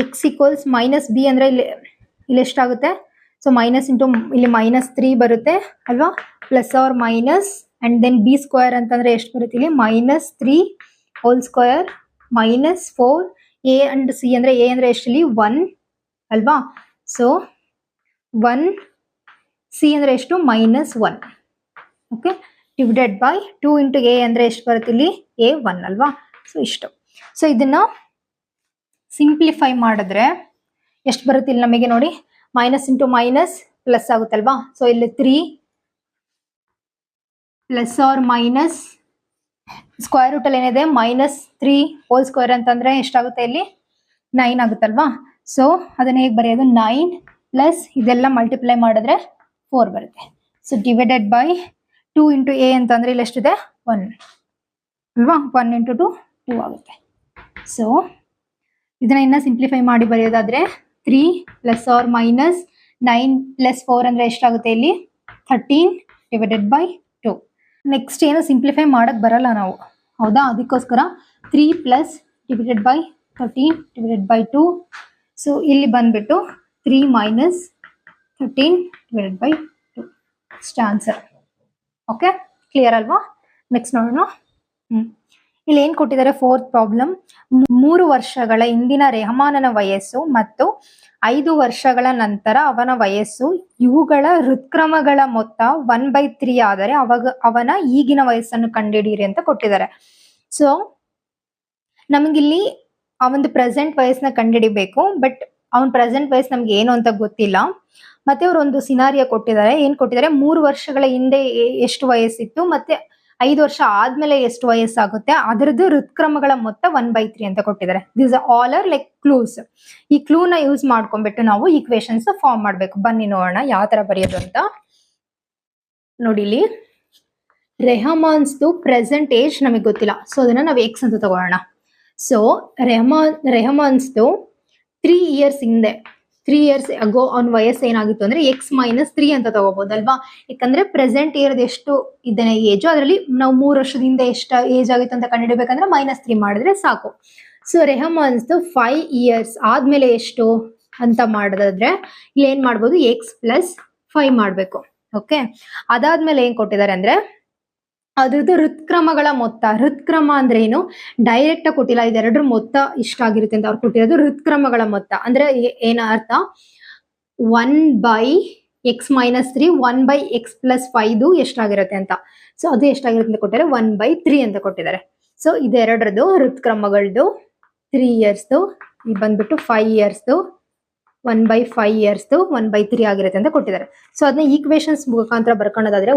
x ಈಕ್ವಲ್ಸ್ ಮೈನಸ್ ಬಿ ಅಂದ್ರೆ ಇಲ್ಲಿ ಎಷ್ಟಾಗುತ್ತೆ, ಸೊ ಮೈನಸ್ ಇಂಟು ಇಲ್ಲಿ -3 ಬರುತ್ತೆ ಅಲ್ವಾ, plus or minus and then b² ಅಂತಂದ್ರೆ ಎಷ್ಟು ಬರುತ್ತೆ ಇಲ್ಲಿ -3 whole square minus 4a and c ಅಂದ್ರೆ a ಅಂದ್ರೆ ಎಷ್ಟು ಇಲ್ಲಿ 1 ಅಲ್ವಾ. ಸೊ 1 c ಅಂದ್ರೆ ಎಷ್ಟು -1, okay, divided by 2 into a ಅಂದ್ರೆ ಎಷ್ಟು ಬರುತ್ತೆ ಇಲ್ಲಿ a 1 ಅಲ್ವಾ. ಸೊ ಇಷ್ಟು. ಸೊ ಇದನ್ನ ಸಿಂಪ್ಲಿಫೈ ಮಾಡಿದ್ರೆ ಎಷ್ಟು ಬರುತ್ತೆ ಇಲ್ಲಿ ನಮಗೆ ನೋಡಿ, ಮೈನಸ್ ಇಂಟು ಮೈನಸ್ ಪ್ಲಸ್ ಆಗುತ್ತಲ್ವಾ. ಸೊ ಇಲ್ಲಿ 3 plus or minus square root ಅಲ್ಲಿ ಏನಿದೆ -3 ಹೋಲ್ ಸ್ಕ್ವೇರ್ ಅಂತಂದ್ರೆ ಎಷ್ಟಾಗುತ್ತೆ ಇಲ್ಲಿ 9 ಆಗುತ್ತಲ್ವಾ. ಸೊ ಅದನ್ನ ಹೇಗೆ ಬರೆಯೋದು, 9 ಪ್ಲಸ್ ಇದೆಲ್ಲ ಮಲ್ಟಿಪ್ಲೈ ಮಾಡಿದ್ರೆ 4 ಬರುತ್ತೆ. So divided by 2 into a ಅಂತಂದ್ರೆ ಇಲ್ಲಿ ಎಷ್ಟಿದೆ 1 ಅಲ್ವಾ, 1 ಇಂಟು 2 ಆಗುತ್ತೆ. ಸೊ ಇದನ್ನ ಇನ್ನ ಸಿಂಪ್ಲಿಫೈ ಮಾಡಿ ಬರೆಯೋದಾದ್ರೆ 3 ಪ್ಲಸ್ ಆರ್ ಮೈನಸ್ 9 ಪ್ಲಸ್ 4 ಅಂದ್ರೆ ಎಷ್ಟಾಗುತ್ತೆ ಇಲ್ಲಿ 13 ಡಿವೈಡೆಡ್ ಬೈ 2. ನೆಕ್ಸ್ಟ್ ಏನು ಸಿಂಪ್ಲಿಫೈ ಮಾಡಕ್ ಬರಲ್ಲ ನಾವು, ಹೌದಾ. ಅದಕ್ಕೋಸ್ಕರ 3 plus divided by 13 divided by 2. So ಇಲ್ಲಿ ಬಂದ್ಬಿಟ್ಟು 3 ಮೈನಸ್ 13 ಡಿವೈಡೆಡ್ ಬೈ 2 ಇಷ್ಟ ಆನ್ಸರ್. ಓಕೆ, ಕ್ಲಿಯರ್ ಅಲ್ವಾ. ನೆಕ್ಸ್ಟ್ ನೋಡೋಣ. ಇಲ್ಲಿ ಏನ್ ಕೊಟ್ಟಿದ್ದಾರೆ ಫೋರ್ತ್ ಪ್ರಾಬ್ಲಮ್, 3 ವರ್ಷಗಳ ಹಿಂದಿನ ರೆಹಮಾನನ ವಯಸ್ಸು ಮತ್ತು 5 ವರ್ಷಗಳ ನಂತರ ಅವನ ವಯಸ್ಸು ಇವುಗಳ ಹೃತ್ಕ್ರಮಗಳ ಮೊತ್ತ 1/3 ಆದರೆ ಅವನ ಈಗಿನ ವಯಸ್ಸನ್ನು ಕಂಡುಹಿಡಿಯಿರಿ ಅಂತ ಕೊಟ್ಟಿದ್ದಾರೆ. ಸೊ ನಮಗಿಲ್ಲಿ ಅವನ ಪ್ರೆಸೆಂಟ್ ವಯಸ್ಸನ್ನ ಕಂಡುಹಿಡಿಬೇಕು, ಬಟ್ ಅವನ ಪ್ರೆಸೆಂಟ್ ವಯಸ್ಸು ನಮ್ಗೆ ಏನು ಅಂತ ಗೊತ್ತಿಲ್ಲ. ಮತ್ತೆ ಅವ್ರು ಒಂದು ಸಿನಾರಿಯೋ ಕೊಟ್ಟಿದ್ದಾರೆ. ಏನ್ ಕೊಟ್ಟಿದ್ದಾರೆ, 3 ವರ್ಷಗಳ ಹಿಂದೆ ಎಷ್ಟು ವಯಸ್ಸಿತ್ತು ಮತ್ತೆ 5 ವರ್ಷ ಆದ್ಮೇಲೆ ಎಷ್ಟು ವಯಸ್ಸಾಗುತ್ತೆ ಅದರದ್ದು ಹೃತ್ಕ್ರಮಗಳ ಮೊತ್ತ 1/3 ಅಂತ ಕೊಟ್ಟಿದ್ದಾರೆ. This all are like clues. ಈ ಕ್ಲೂ ನ ಯೂಸ್ ಮಾಡ್ಕೊಂಡ್ಬಿಟ್ಟು ನಾವು ಈಕ್ವೇಶನ್ಸ್ ಫಾರ್ಮ್ ಮಾಡ್ಬೇಕು. ಬನ್ನಿ ನೋಡೋಣ ಯಾವ ತರ ಬರೆಯೋದು ಅಂತ. ನೋಡಿ, ಇಲ್ಲಿ ರೆಹಮಾನ್ಸ್ದು ಪ್ರೆಸೆಂಟ್ ಏಜ್ ನಮಗೆ ಗೊತ್ತಿಲ್ಲ, ಸೊ ಅದನ್ನ ನಾವು ಎಕ್ಸ್ ಅಂತ ತಗೊಳ್ಳೋಣ. ಸೊ ರೆಹಮಾನ್ಸ್ದು 3 ಇಯರ್ಸ್ ಹಿಂದೆ, 3 ಇಯರ್ಸ್ ಅಗೋ ಅವ್ನ ವಯಸ್ಸು ಏನಾಗಿತ್ತು ಅಂದ್ರೆ x-3 ಅಂತ ತಗೋಬಹುದಲ್ವಾ. ಯಾಕಂದ್ರೆ ಪ್ರೆಸೆಂಟ್ ಇಯರ್ ಎಷ್ಟು ಇದ್ದೇನೆ ಏಜು, ಅದರಲ್ಲಿ ನಾವು 3 ವರ್ಷದಿಂದ ಎಷ್ಟು ಏಜ್ ಆಗಿತ್ತು ಅಂತ ಕಂಡುಹಿಡಬೇಕಂದ್ರೆ -3 ಮಾಡಿದ್ರೆ ಸಾಕು. ಸೊ ರೆಹಮಾನ್ಸ್ದು 5 ಇಯರ್ಸ್ ಆದ್ಮೇಲೆ ಎಷ್ಟು ಅಂತ ಮಾಡಿದ್ರೆ ಇಲ್ಲಿ ಏನ್ ಮಾಡ್ಬೋದು, x+5 ಮಾಡ್ಬೇಕು. ಓಕೆ, ಅದಾದ್ಮೇಲೆ ಏನ್ ಕೊಟ್ಟಿದ್ದಾರೆ ಅಂದ್ರೆ ಅದ್ರದ್ದು ಹೃತ್ಕ್ರಮಗಳ ಮೊತ್ತ. ಹೃತ್ಕ್ರಮ ಅಂದ್ರೆ ಏನು, ಡೈರೆಕ್ಟ್ ಆಗಿ ಕೊಟ್ಟಿಲ್ಲ, ಇದೆರಡರ ಮೊತ್ತ ಇಷ್ಟ ಆಗಿರುತ್ತೆ ಅಂತ ಅವ್ರು ಕೊಟ್ಟಿರೋದು. ಹೃತ್ಕ್ರಮಗಳ ಮೊತ್ತ ಅಂದ್ರೆ ಏನ ಅರ್ಥ, 1/x-3 1/x+5 ಎಷ್ಟಾಗಿರುತ್ತೆ ಅಂತ. ಸೊ ಅದು ಎಷ್ಟಾಗಿರುತ್ತೆ ಅಂತ ಕೊಟ್ಟಿದ್ದಾರೆ, 1/3 ಅಂತ ಕೊಟ್ಟಿದ್ದಾರೆ. ಸೊ ಇದೆರಡರದು ಹೃತ್ಕ್ರಮಗಳದ್ದು 3 ಇಯರ್ಸ್ದು, ಇದು ಬಂದ್ಬಿಟ್ಟು 5 ಇಯರ್ಸ್ದು, 1/5 ಇಯರ್ಸ್ದು 1/3 ಆಗಿರುತ್ತೆ ಅಂತ ಕೊಟ್ಟಿದ್ದಾರೆ. ಸೊ ಅದನ್ನ ಈಕ್ವೇಶನ್ಸ್ ಮುಖಾಂತರ ಬರ್ಕೊಳ್ಳೋದಾದ್ರೆ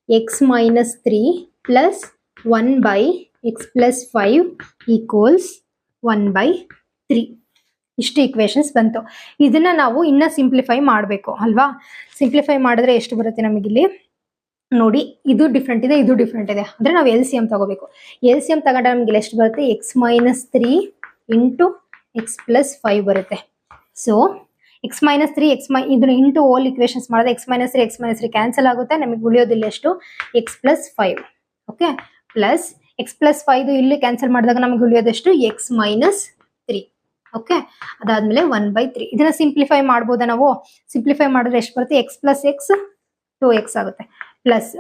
1/x-3 plus 1/x+5 equals 1/3. ಇಷ್ಟು ಈಕ್ವೇಶನ್ಸ್ ಬಂತು. ಇದನ್ನ ನಾವು ಇನ್ನ ಸಿಂಪ್ಲಿಫೈ ಮಾಡಬೇಕು ಅಲ್ವಾ. ಸಿಂಪ್ಲಿಫೈ ಮಾಡಿದ್ರೆ ಎಷ್ಟು ಬರುತ್ತೆ ನಮಗಿಲ್ಲಿ ನೋಡಿ, ಇದು ಡಿಫ್ರೆಂಟ್ ಇದೆ, ಇದು ಡಿಫ್ರೆಂಟ್ ಇದೆ, ಅಂದ್ರೆ ನಾವು LCM ತಗೋಬೇಕು. LCM ತಗೊಂಡ್ರೆ ನಮ್ಗೆ ಎಷ್ಟು ಬರುತ್ತೆ, x-3 ಇಂಟು x+5 ಬರುತ್ತೆ. ಸೊ x-3 ಇದನ್ನ ಇಂಟು ಓಲ್ ಇಕ್ವೇಶನ್ಸ್ ಮಾಡಿದ್ರೆ x-3 ಕ್ಯಾನ್ಸಲ್ ಆಗುತ್ತೆ, ನಮಗೆ ಉಳಿಯೋದಿಲ್ಲ ಎಷ್ಟು, x+5. ಓಕೆ, ಪ್ಲಸ್ x+5 ಇಲ್ಲಿ ಕ್ಯಾನ್ಸಲ್ ಮಾಡಿದಾಗ ನಮಗೆ ಉಳಿಯೋದೆಷ್ಟು, x-3. ಓಕೆ, ಅದಾದ್ಮೇಲೆ 1/3. ಇದನ್ನ ಸಿಂಪ್ಲಿಫೈ ಮಾಡ್ಬೋದಾ ನಾವು. ಸಿಂಪ್ಲಿಫೈ ಮಾಡಿದ್ರೆ ಎಷ್ಟು ಬರುತ್ತೆ, x+x 2x ಆಗುತ್ತೆ, ಪ್ಲಸ್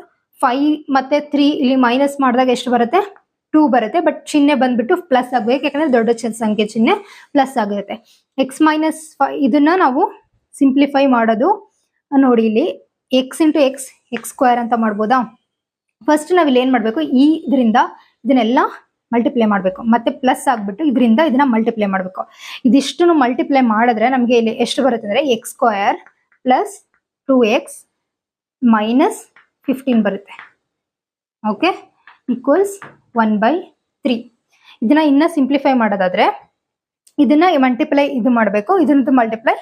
5 ಮತ್ತೆ 3 ಇಲ್ಲಿ ಮೈನಸ್ ಮಾಡಿದಾಗ ಎಷ್ಟು ಬರುತ್ತೆ, 2 ಬರುತ್ತೆ. ಬಟ್ ಚಿಹ್ನೆ ಬಂದ್ಬಿಟ್ಟು ಪ್ಲಸ್ ಆಗ್ಬೇಕು, ಯಾಕಂದ್ರೆ ದೊಡ್ಡ ಸಂಖ್ಯೆ ಚಿಹ್ನೆ ಪ್ಲಸ್ ಆಗಿರುತ್ತೆ. x-5 ಇದನ್ನ ನಾವು ಸಿಂಪ್ಲಿಫೈ ಮಾಡೋದು ನೋಡಿ, ಇಲ್ಲಿ x ಇಂಟು x ಸ್ಕ್ವೇರ್ ಅಂತ ಮಾಡ್ಬೋದಾ. ಫಸ್ಟ್ ನಾವ್ ಇಲ್ಲಿ ಏನ್ ಮಾಡ್ಬೇಕು, ಇದರಿಂದ ಇದನ್ನೆಲ್ಲ ಮಲ್ಟಿಪ್ಲೈ ಮಾಡ್ಬೇಕು, ಮತ್ತೆ ಪ್ಲಸ್ ಆಗ್ಬಿಟ್ಟು ಇದರಿಂದ ಇದನ್ನ ಮಲ್ಟಿಪ್ಲೈ ಮಾಡ್ಬೇಕು. ಇದಿಷ್ಟು ಮಲ್ಟಿಪ್ಲೈ ಮಾಡಿದ್ರೆ ನಮ್ಗೆ ಇಲ್ಲಿ ಎಷ್ಟು ಬರುತ್ತೆ ಅಂದ್ರೆ x² ಪ್ಲಸ್ 2x ಮೈನಸ್ 15 ಬರುತ್ತೆ. Okay, equals 1/3. ಇದನ್ನ ಇನ್ನ ಸಿಂಪ್ಲಿಫೈ ಮಾಡೋದಾದ್ರೆ ಇದನ್ನ ಮಲ್ಟಿಪ್ಲೈ ಇದು ಮಾಡಬೇಕು, ಇದನ್ನ ಮಲ್ಟಿಪ್ಲೈ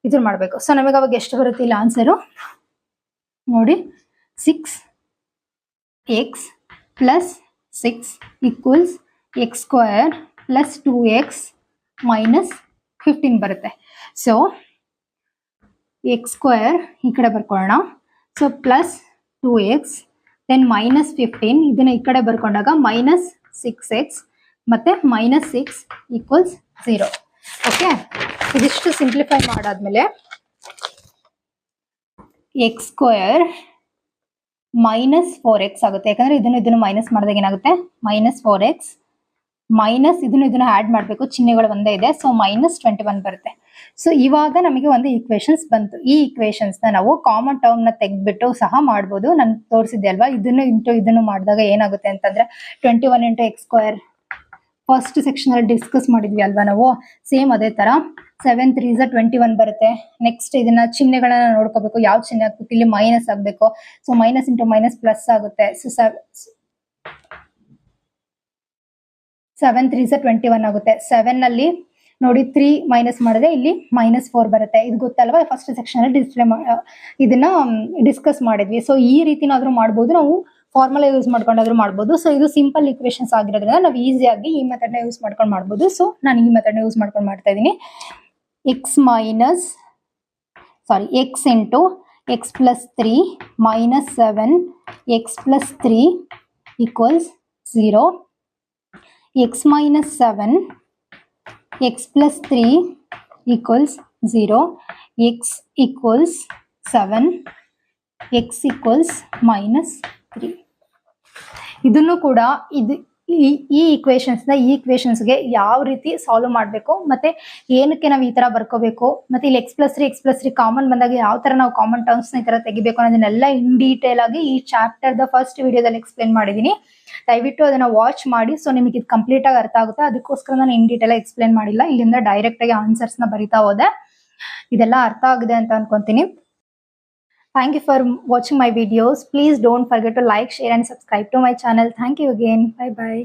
ಇದನ್ನ ಮಾಡಬೇಕು. ಸೊ ನಮಗೆ ಅವಾಗ ಎಷ್ಟು ಬರುತ್ತೆ ಇಲ್ಲ ಆನ್ಸರು ನೋಡಿ, 6x plus 6 equals x² plus 2x minus 15 ಬರುತ್ತೆ. ಸೊ x² ಈ ಕಡೆ ಬರ್ಕೊಳ್ಳೋಣ. So plus 2x then minus 15, ಇದನ್ನ ಈ ಕಡೆ ಬರ್ಕೊಂಡಾಗ ಮೈನಸ್ 6x ಮತ್ತೆ ಮೈನಸ್ 6 ಈಕ್ವಲ್ಸ್ 0. ಓಕೆ, ಇದಿಷ್ಟು ಸಿಂಪ್ಲಿಫೈ ಮಾಡಾದ್ಮೇಲೆ x² ಮೈನಸ್ 4x ಆಗುತ್ತೆ, ಯಾಕಂದ್ರೆ ಇದನ್ನು ಮೈನಸ್ ಮಾಡಿದಾಗ ಏನಾಗುತ್ತೆ, ಮೈನಸ್ 4x ಮೈನಸ್ ಇದನ್ನು ಆಡ್ ಮಾಡಬೇಕು, ಚಿಹ್ನೆಗಳು ಒಂದೇ ಇದೆ. ಸೊ ಮೈನಸ್ 21 ಬರುತ್ತೆ. ಸೊ ಇವಾಗ ನಮಗೆ ಒಂದು ಈಕ್ವೇಶನ್ಸ್ ಬಂತು. ಈ ಈಕ್ವೇಶನ್ಸ್ ನ ನಾವು ಕಾಮನ್ ಟರ್ಮ್ ನ ತೆಗೆದ್ಬಿಟ್ಟು ಸಹ ಮಾಡ್ಬೋದು. ನಾನು ತೋರಿಸಿದ್ದೆ ಅಲ್ವಾ, ಇದನ್ನು ಮಾಡಿದಾಗ ಏನಾಗುತ್ತೆ ಅಂತಂದ್ರೆ 21 ಇಂಟು x² ಫಸ್ಟ್ ಸೆಕ್ಷನ್ ಅಲ್ಲಿ ಡಿಸ್ಕಸ್ ಮಾಡಿದ್ವಿ ಅಲ್ವಾ ನಾವು, ಸೇಮ್ ಅದೇ ತರ 7 3 21 ಬರುತ್ತೆ. ನೆಕ್ಸ್ಟ್ ಇದನ್ನ ಚಿಹ್ನೆಗಳನ್ನ ನೋಡ್ಕೋಬೇಕು, ಯಾವ ಚಿಹ್ನೆ ಹಾಕ್ಬೇಕು, ಇಲ್ಲಿ ಮೈನಸ್ ಆಗ್ಬೇಕು. So minus into minus plus ಆಗುತ್ತೆ. ಸೊ 7 3 21 ಆಗುತ್ತೆ. 7 ನಲ್ಲಿ ನೋಡಿ 3 ಮೈನಸ್ ಮಾಡಿದ್ರೆ ಇಲ್ಲಿ -4 ಬರುತ್ತೆ. ಇದು ಗೊತ್ತಲ್ವಾ, ಫಸ್ಟ್ ಸೆಕ್ಷನ್ ಅಲ್ಲಿ ಇದನ್ನ ಡಿಸ್ಕಸ್ ಮಾಡಿದ್ವಿ. ಸೊ ಈ ರೀತಿನಾದ್ರೂ ಮಾಡ್ಬೋದು, ನಾವು ಫಾರ್ಮುಲಾ ಯೂಸ್ ಮಾಡ್ಕೊಂಡಾದ್ರೂ ಮಾಡ್ಬೋದು. ಸೊ ಇದು ಸಿಂಪಲ್ ಈಕ್ವೇಶನ್ಸ್ ಆಗಿರೋದ್ರಿಂದ ನಾವು ಈಸಿಯಾಗಿ ಈ ಮೆಥಡ್ ನ ಯೂಸ್ ಮಾಡ್ಕೊಂಡು ಮಾಡ್ಬೋದು. ಸೊ ನಾನು ಈ ಮೆಥಡ್ ನ ಯೂಸ್ ಮಾಡ್ಕೊಂಡು ಮಾಡ್ತಾ ಇದ್ದೀನಿ. x into x+3 minus 7 x+3 equals 0. x minus 7 x plus 3 equals 0. x equals 7 x equals minus 3. ಇದನ್ನು ಕೂಡ ಈ ಈಕ್ವೇಶನ್ಸ್ಗೆ ಯಾವ ರೀತಿ ಸಾಲ್ವ್ ಮಾಡಬೇಕು, ಮತ್ತೆ ಏನಕ್ಕೆ ನಾವು ಈ ತರ ಬರ್ಕೋಬೇಕು, ಮತ್ತೆ ಇಲ್ಲಿ x+3 ಕಾಮನ್ ಬಂದಾಗ ಯಾವ ತರ ನಾವು ಕಾಮನ್ ಟರ್ಮ್ಸ್ ಈ ತರ ತೆಗಿಬೇಕು ಅನ್ನೋದನ್ನೆಲ್ಲ ಇನ್ ಡೀಟೇಲ್ ಆಗಿ ಈ ಚಾಪ್ಟರ್ ದ ಫಸ್ಟ್ ವಿಡಿಯೋದಲ್ಲಿ ಎಕ್ಸ್ಪ್ಲೇನ್ ಮಾಡಿದೀನಿ. ದಯವಿಟ್ಟು ಅದನ್ನ ವಾಚ್ ಮಾಡಿ. ಸೊ ನಿಮಗೆ ಇದು ಕಂಪ್ಲೀಟ್ ಆಗಿ ಅರ್ಥ ಆಗುತ್ತೆ. ಅದಕ್ಕೋಸ್ಕರ ನಾನು ಇನ್ ಡೀಟೇಲ್ ಆಗಿ ಎಕ್ಸ್ಪ್ಲೇನ್ ಮಾಡಿಲ್ಲ. ಇಲ್ಲಿಂದ ಡೈರೆಕ್ಟ್ ಆಗಿ ಆನ್ಸರ್ಸ್ ನ ಬರಿತಾ ಹೋದೆ. ಇದೆಲ್ಲ ಅರ್ಥ ಆಗಿದೆ ಅಂತ ಅನ್ಕೊಂತೀನಿ. Thank you for watching my videos. Please don't forget to like, share and subscribe to my channel. Thank you again. Bye bye.